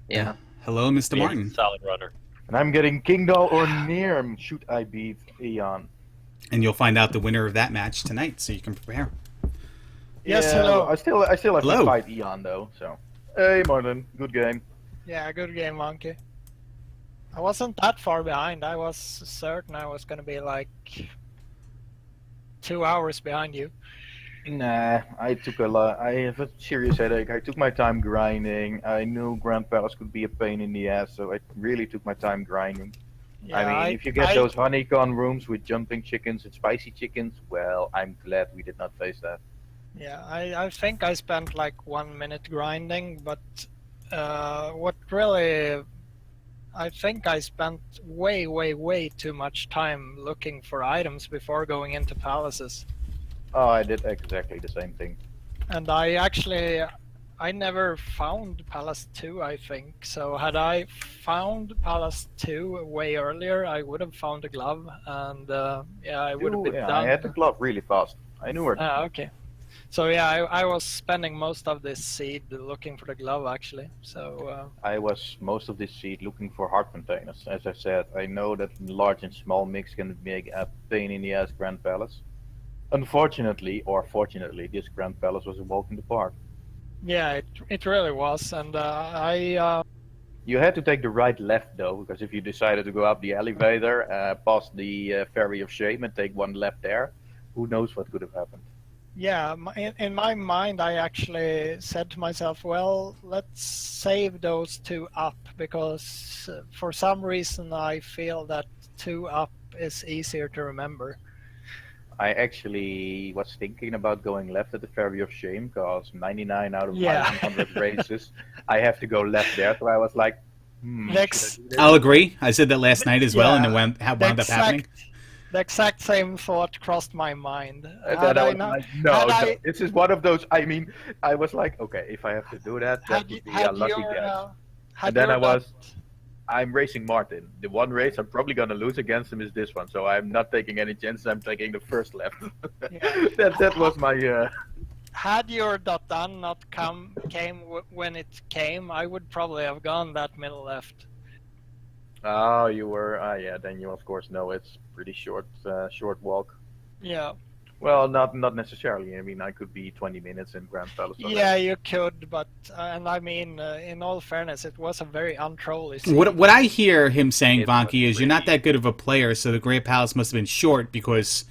yeah, Hello, Mr. Yeah, Martin. solid runner. And I'm getting Kingdall or Nearm should I beat Eon. And you'll find out the winner of that match tonight, so you can prepare. Yes, Yeah, hello. I still have Hello. to fight Eon though. So, hey Martin, good game. Yeah, good game, Monkey. I wasn't that far behind. I was certain I was gonna be like 2 hours behind you. Nah, I took a lot. I have a serious headache. I took my time grinding. I knew Grand Palace could be a pain in the ass, so I really took my time grinding. Yeah, I mean, if you get those honeycomb rooms with jumping chickens and spicy chickens, well, I'm glad we did not face that. Yeah, I think I spent like 1 minute grinding, but what really, I think I spent way too much time looking for items before going into palaces. Oh, I did exactly the same thing. And I never found Palace 2, I think. So had I found Palace 2 way earlier, I would have found a glove, and yeah, I would have been Yeah, done. I had the glove really fast. I knew her. Okay. So yeah, I was spending most of this seed looking for the glove, actually. So I was most of this seed looking for heart containers. As I said, I know that large and small mix can make a pain in the ass Grand Palace. Unfortunately, or fortunately, this Grand Palace was a walk in the park. yeah, it really was, and I You had to take the right left though, because if you decided to go up the elevator, past the Ferry of Shame and take one left there, who knows what could have happened. yeah, in my mind, I actually said to myself, well, let's save those 2 up, because for some reason I feel that 2 up is easier to remember. I actually was thinking about going left at the Ferry of Shame, because 99 out of Yeah. 100 races, I have to go left there. So I was like, Next- should I do this? I'll agree. I said that last night as well, and it Yeah. wound up happening. The exact same thought crossed my mind. And Had then I I was not- like, no, had no, I- this is one of those. I mean, I was like, okay, if I have to do that, that had would be had a lucky your, guess. had And then your I was, I'm racing Martin. The one race I'm probably gonna lose against him is this one, so I'm not taking any chances. I'm taking the first left. Yeah. that was my. Had your .done not came when it came, I would probably have gone that middle left. Oh, you were. Yeah, then you of course know it's pretty short walk. Yeah. Well, not necessarily. I mean, I could be 20 minutes in Grand Palace. Yeah, you could, but and I mean, in all fairness, it was a very untrolly scene. What I hear him saying, It Vonkie, was is you're not really- that good of a player, so the Great Palace must have been short because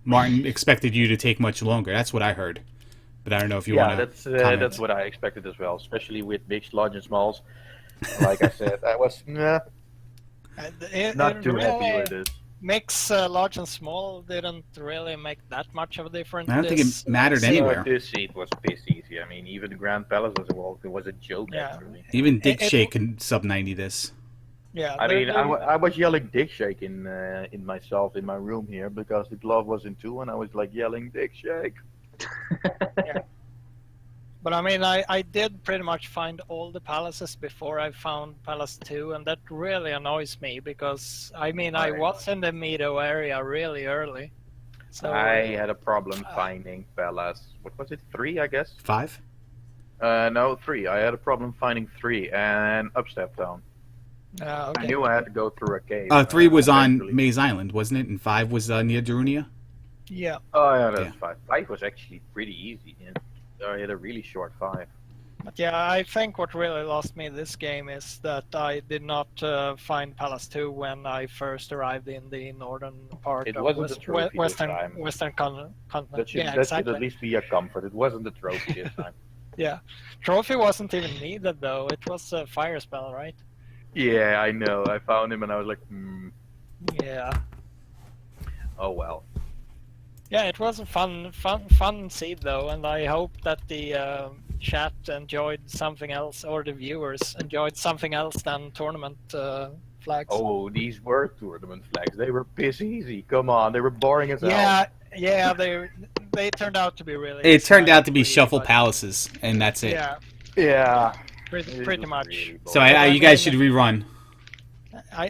Martin expected you to take much longer. That's what I heard. But I don't know if you Yeah, want to comment. that's what I expected as well, especially with mixed, large, and smalls. Like I said, I was not too happy with this. Mix large and small didn't really make that much of a difference. I don't think it mattered scene. anywhere. But this seat was piss easy. I mean, even the Grand Palace as a walk, it was a joke Yeah. actually. Even Dick It- Shake can sub 90 this. Yeah. I there- mean, there- I was yelling dick shake in myself in my room here because the glove was in 2, and I was like yelling dick shake. But I mean, I did pretty much find all the palaces before I found Palace 2, and that really annoys me because, I mean, I Right. was in the Meadow area really early. So I had a problem finding Palace. What was it? 3, I guess. 5. No, 3. I had a problem finding 3 and Upstep Town. I okay. knew I had to go through a cave. 3 was on eventually. Maze Island, wasn't it? And 5 was near Darunia. Yeah. Oh yeah, that's Yeah. 5. 5 was actually pretty easy. And I had a really short 5. But yeah, I think what really lost me this game is that I did not find Palace 2 when I first arrived in the northern part It of wasn't a trophy this Western time. Continent. That should, Yeah, that should exactly. at least be a comfort. It wasn't a trophy this time. Yeah, trophy wasn't even needed though. It was a fire spell, right? Yeah, I know. I found him and I was like, Yeah. oh well. Yeah, it was a fun seed though, and I hope that the chat enjoyed something else, or the viewers enjoyed something else than tournament flags. Oh, these were tournament flags. They were piss easy. Come on, they were boring as hell. Yeah, they turned out to be really. It turned out to be exciting, shuffle but- palaces, and that's it. Yeah, Yeah. pretty It was much. really So boring. you guys should rerun.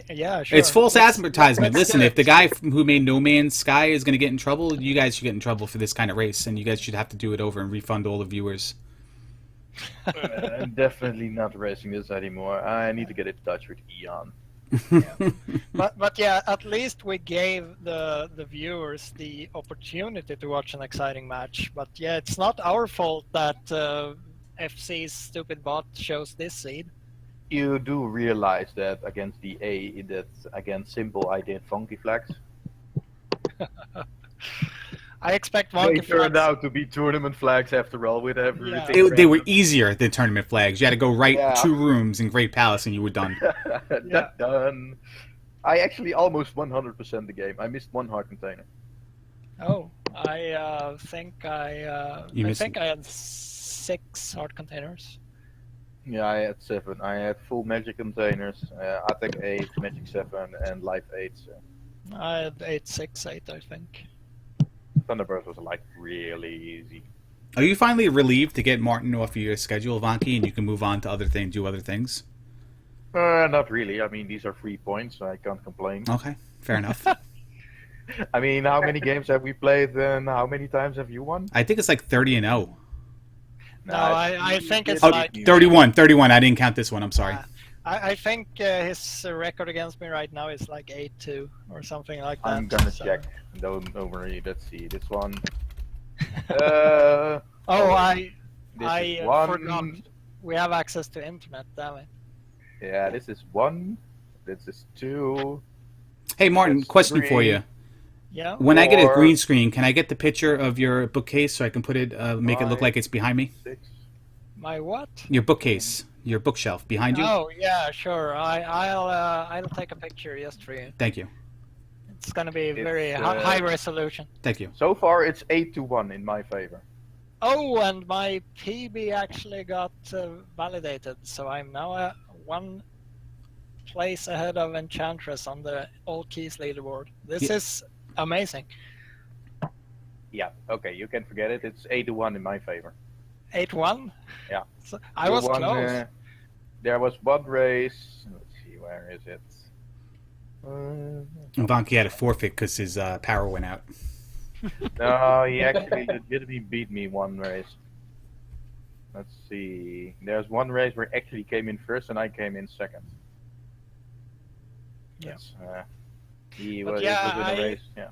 Yeah, sure. It's false Let's- advertisement. let's Listen, do if the it. guy who made No Man's Sky is going to get in trouble, you guys should get in trouble for this kind of race, and you guys should have to do it over and refund all the viewers. I'm definitely not racing this anymore. I need to get in touch with Eon. But yeah, at least we gave the viewers the opportunity to watch an exciting match. But yeah, it's not our fault that FC's stupid bot shows this seed. You do realize that against the A, that against Simple, I did funky flags. I expect They Vonkie turned flags. out to be tournament flags after all with everything. Yeah. They were easier than tournament flags. You had to go right Yeah. 2 rooms in Great Palace, and you were done. Yeah. Done. I actually almost 100% the game. I missed 1 hard container. Oh, I think I You missed- think I had 6 hard containers. Yeah, I had 7. I had full magic containers, attack 8, magic 7, and life 8. So. I had 8, 6, 8, I think. Thunderbird was like really easy. Are you finally relieved to get Martin off of your schedule, Vonkie, and you can move on to other things, do other things? Not really. I mean, these are 3 points, so I can't complain. Okay, fair enough. I mean, how many games have we played and how many times have you won? I think it's like 30 and 0. No, I think it's Oh, like 31. I didn't count this one. I'm sorry. I think his record against me right now is like 8-2 or something like that. I'm gonna so- check. Don't worry. Let's see. This one. Oh, this I is 1. forgot. We have access to internet, damn it. Yeah, this is 1. This is 2. Hey, Martin, That's question for 3. you. Yeah. When I get a 4. green screen, can I get the picture of your bookcase so I can put it, make it look 5. like it's behind me? 6. My what? Your bookcase, your bookshelf behind you. Oh yeah, sure. I'll take a picture just for you. Thank you. It's gonna be It's, very uh, high resolution. Thank you. So far, it's 8-1 in my favor. Oh, and my PB actually got validated, so I'm now 1 place ahead of Enchantress on the all keys leaderboard. This Yeah. is amazing. Yeah. Okay, you can forget it. It's 8-1 in my favor. 8-1. Yeah. So I You was won, close. there was 1 race. Let's see, where is it? And Vonkie had a forfeit because his power went out. No, he actually legitimately beat me 1 race. Let's see. There's 1 race where he actually came in first and I came in second. Yeah. That's, he But was, yeah, it was in a race. Yeah.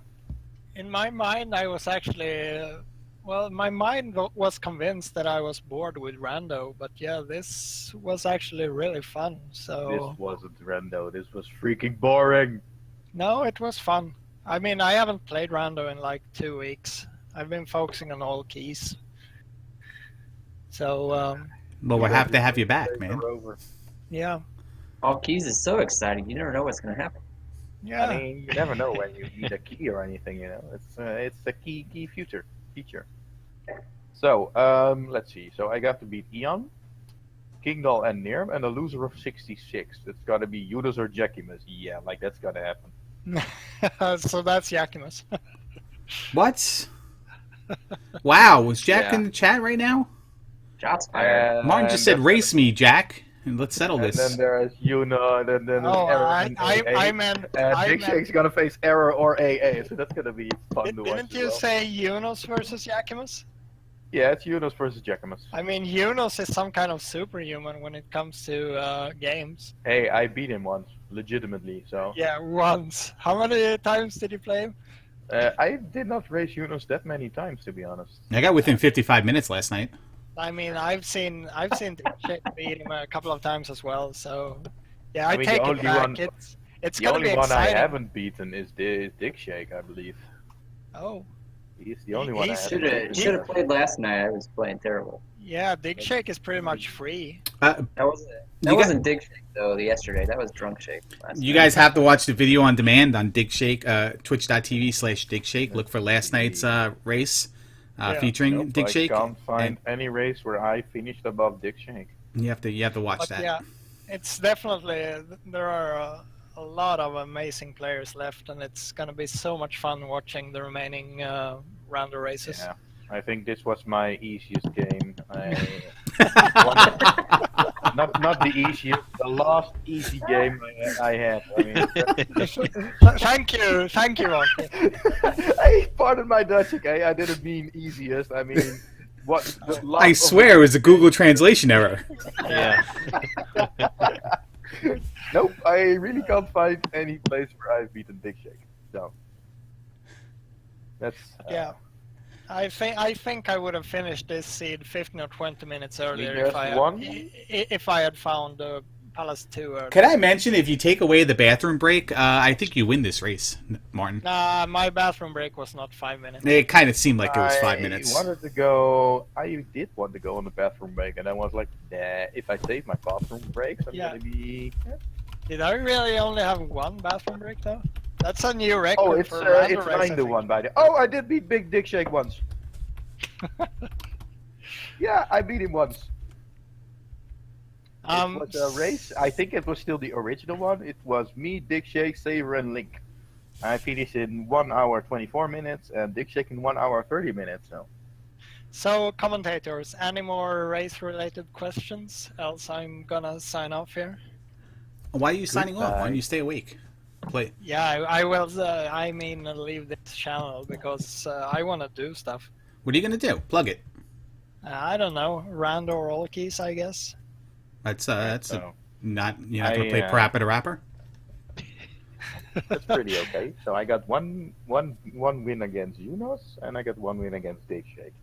In my mind, I was actually, my mind was convinced that I was bored with Rando, but yeah, this was actually really fun. So This wasn't rando. This was freaking boring. no, it was fun. I mean, I haven't played Rando in like 2 weeks. I've been focusing on all keys. So Well, we'll have to have you back, man. They're over. yeah, All keys is so exciting. You never know what's gonna happen. yeah. I mean, you never know when you need a key or anything. You know, it's a key feature. So let's see. So I got to beat Eon. Kingdall and Nirm, and the loser of 66. It's gotta be Judas or Jackimus. Yeah, like that's gotta happen. So that's Yakimus. What? Wow, was Jack Yeah. in the chat right now? Shots fired. Martin just said, "Race me, Jack, and let's settle And this." then there is Yuno, and then there's Oh, Error I and AA. meant. And I Big meant Shake's gonna face Error or AA, so that's gonna be fun to watch. didn't as you well. say Yunus versus Yakimus? Yeah, it's Yunos versus Jackimus. I mean, Yunus is some kind of superhuman when it comes to games. Hey, I beat him once, legitimately. So Yeah, once. How many times did you play him? I did not race Yunos that many times, to be honest. I got within 55 minutes last night. I mean, I've seen Dick Shake beat him a couple of times as well. So yeah, I I mean, take the it only back. one- It's The gonna only be one exciting. I haven't beaten is Dick Shake, I believe. Oh, He's the only one I He's- haven't beaten. Should have played last night. I was playing terrible. yeah, Dick Shake is pretty much free. That wasn't You wasn't Dig Shake though. Yesterday that was Drunk Shake. Last You night. guys have to watch the video on demand on Dig Shake, twitch.tv/Dig Shake. Look for last night's race Yeah. featuring Nope, Dig I Shake. can't find and any race where I finished above Dick Shake. You have to watch But that. yeah, it's definitely there are a lot of amazing players left, and it's gonna be so much fun watching the remaining round of races. Yeah, I think this was my easiest game. Not the easiest, the last easy game I had. I mean, Thank you, Vonkie. hey, pardon my Dutch, okay? I didn't mean easiest. I mean, what? The last I of swear it was a Google translation error. Yeah. Nope, I really can't find any place where I've beaten Dick Shake. So that's Yeah. I think I would have finished this seed 15 or 20 minutes earlier just won? if I had found Palace 2 earlier. Could I mention, if you take away the bathroom break, I think you win this race, Martin. Nah, my bathroom break was not 5 minutes. It kind of seemed like it was 5 minutes. I did want to go on the bathroom break, and I was like, nah, if I save my bathroom breaks, I'm Yeah. gonna be. Did I really only have one bathroom break though? That's a new record Oh, it's for Random it's Race, I 9 to think. 1 by the. Oh, I did beat Big Dick Shake once. Yeah, I beat him once. It was a race. I think it was still the original one. It was me, Dick Shake, Saver, and Link. I finished in 1 hour 24 minutes, and Dick Shake in 1 hour 30 minutes. So, commentators, any more race-related questions? Else I'm gonna sign off here. Why are you signing off? Why Goodbye. don't you stay awake? Play. Yeah, I will. I mean, leave this channel because I want to do stuff. What are you gonna do? Plug it. I don't know, rando or all keys, I guess. That's So not you're not gonna play I, Parappa the Rapper. that's pretty okay. So I got one win against Yunos, and I got 1 win against Dick Shake.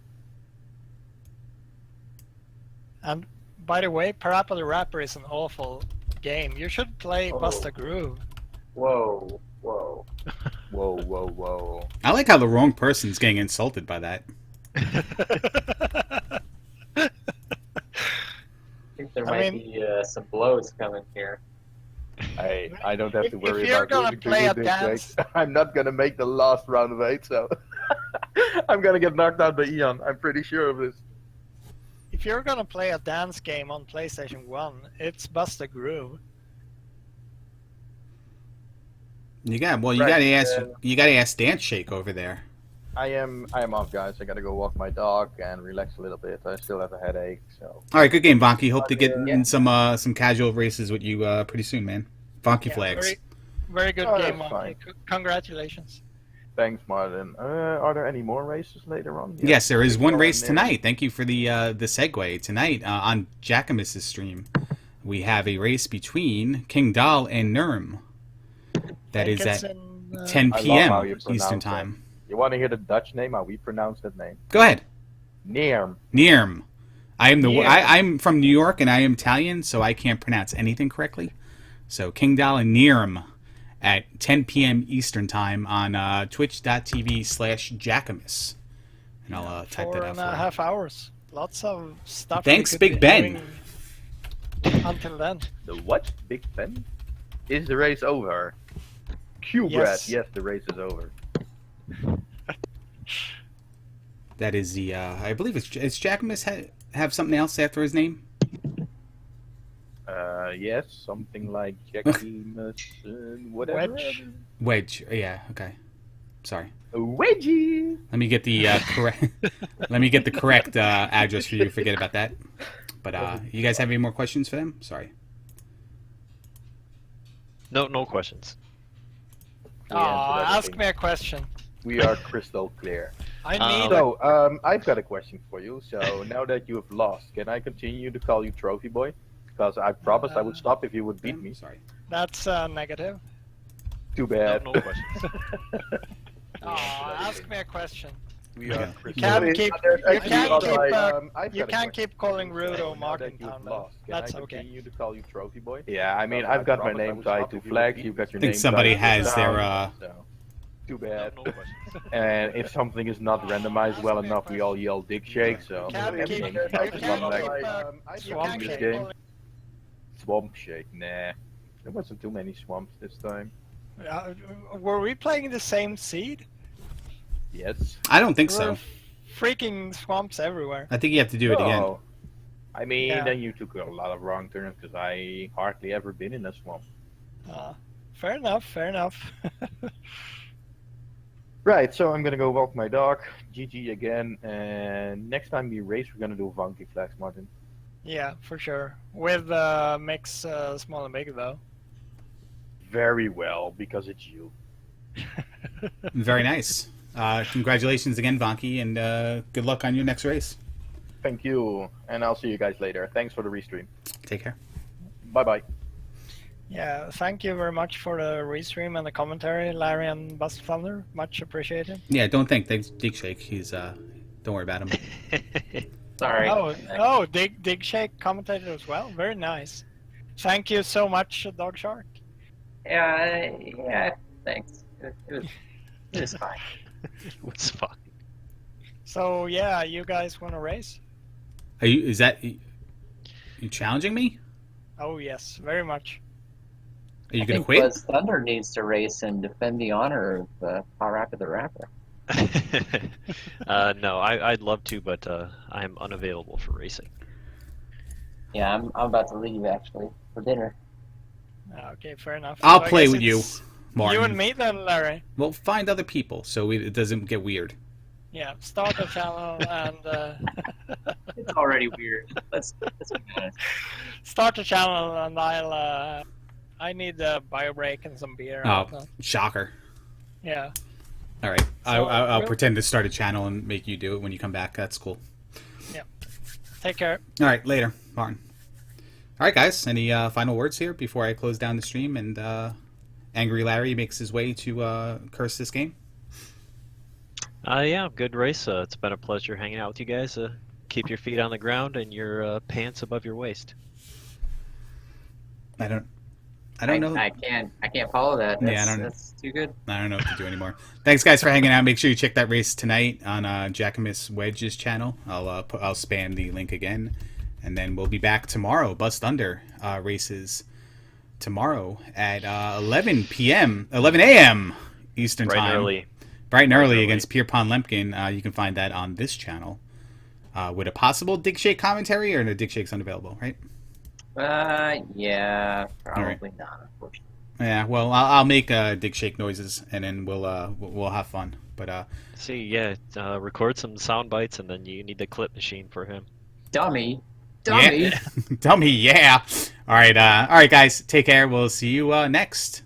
And by the way, Parappa the Rapper is an awful game. You should play Oh. Bust a Groove. Whoa, whoa. Whoa, whoa, whoa. I like how the wrong person's getting insulted by that. I think there I might mean- be some blows coming here. I don't have to If worry you're about gonna losing to play you, a Dick dance- Shake. I'm not gonna make the last round of 8, so I'm gonna get knocked out by Eon. I'm pretty sure of this. If you're gonna play a dance game on PlayStation 1, it's Bust a Groove. You Right, gotta ask Dance Shake over there. I am off, guys. I gotta go walk my dog and relax a little bit. I still have a headache, so. All right, good game, Vonkie. Hope to get Yeah. in some casual races with you pretty soon, man. Vonkie Yeah, flags. very good Oh, game, that's Monkey. Congratulations. Thanks, Martin. Are there any more races later on? Yes, there is one Go race in there. tonight. Thank you for the segue. Tonight on Jackimus' stream, we have a race between King Dal and Nurm. That Think is it's at in, 10 I love p.m. how you Eastern pronounce time. You want to hear the Dutch name? How we pronounce that name? Go ahead. Neerm. Nirm. Nirm. I'm from New York and I am Italian, so I can't pronounce anything correctly. So King Dal and Nirm at 10 p.m. Eastern time on twitch.tv/Jackimus. And I'll type that out for you. 4.5 hours. Lots of stuff. Thanks, we could Big be Ben. doing Until then. The what? Big Ben? Is the race over? Q-Brad. Yes. Yes, the race is over. That is the I believe it's Jackimus have something else after his name. Yes, something like Jackimus, whatever. Wedge. Yeah. Okay. Sorry. A wedgie. Let me get the correct. Let me get the correct address for you. Forget about that. But you guys have any more questions for them? Sorry. No questions. We answered ask everything. me a question. We are crystal clear. I need So, I've got a question for you. So, now that you have lost, can I continue to call you Trophy Boy? Because I promised I would stop if you would beat me. Sorry. that's negative. Too bad. No questions. Ask me a question. We are Okay. crystal can't keep- There's you actually can't other- keep, I've You got a can't question. keep calling Rudo So, now that Martin you've Town. lost, can That's I okay. continue to call you Trophy Boy? Yeah, I mean, I've got my name tied to flags. You've got your I think name somebody tied to has their, down, so. Too bad. No questions. And if something is not randomized well enough, we all yell dick shake. So You can't keep- everything you is like can't one keep, like you swamp can't this keep game. calling- Swamp shake, nah. There wasn't too many swamps this time. Were we playing the same seed? Yes. I don't think There so. were freaking swamps everywhere. I think you have to do it again. Oh. I mean, Yeah. then you took a lot of wrong turns because I hardly ever been in a swamp. Fair enough. Fair enough. Right, so I'm gonna go walk my dog. GG again, and next time we race, we're gonna do Vonkie flags, Martin. Yeah, for sure. With mix small and big though. Very well, because it's you. Very nice. Congratulations again, Vonkie, and good luck on your next race. Thank you, and I'll see you guys later. Thanks for the restream. Take care. Bye bye. Yeah, thank you very much for the restream and the commentary, Larry and Bust Thunder. Much appreciated. Yeah, don't think. Thanks, Dick Shake. He's don't worry about him. Sorry. Oh, Dig Shake commentated as well. Very nice. Thank you so much, Dog Shark. Yeah, thanks. It was fine. What's fine? So yeah, you guys want to race? Are you? Is that you challenging me? Oh yes, very much. Are you I gonna think quit? Buzz Thunder needs to race and defend the honor of Power Rapper the Rapper. No, I'd love to, but I'm unavailable for racing. Yeah, I'm about to leave actually for dinner. Okay, fair enough. I'll So I play guess with you, it's Martin. You and me then, Larry. Well, find other people so it doesn't get weird. Yeah, start a channel and It's already weird. Let's be honest. start a channel, and I need a bio break and some beer. Oh, shocker. Yeah. All right, So, I'll real- pretend to start a channel and make you do it when you come back. That's cool. Take care. All right, later, Martin. All right, guys. Any final words here before I close down the stream and Angry Larry makes his way to curse this game? Yeah, good race. It's been a pleasure hanging out with you guys. Keep your feet on the ground and your pants above your waist. I don't know. I can't follow that. Yeah, I don't know. That's too good. I don't know what to do anymore. Thanks, guys, for hanging out. Make sure you check that race tonight on Jackamus Wedge's channel. I'll spam the link again, and then we'll be back tomorrow. Bust Thunder races tomorrow at 11 a.m. Eastern Bright and time. early. Bright and early early. against Pierpont Lemkin. You can find that on this channel. With a possible Dick Shake commentary, or no, Dick Shake's unavailable, right? Yeah, probably not, unfortunately. Yeah, well, I'll make Dick Shake noises, and then we'll have fun. But See, yeah, record some sound bites, and then you need the clip machine for him. Dummy. yeah, dummy, yeah. All right, guys, take care. We'll see you next.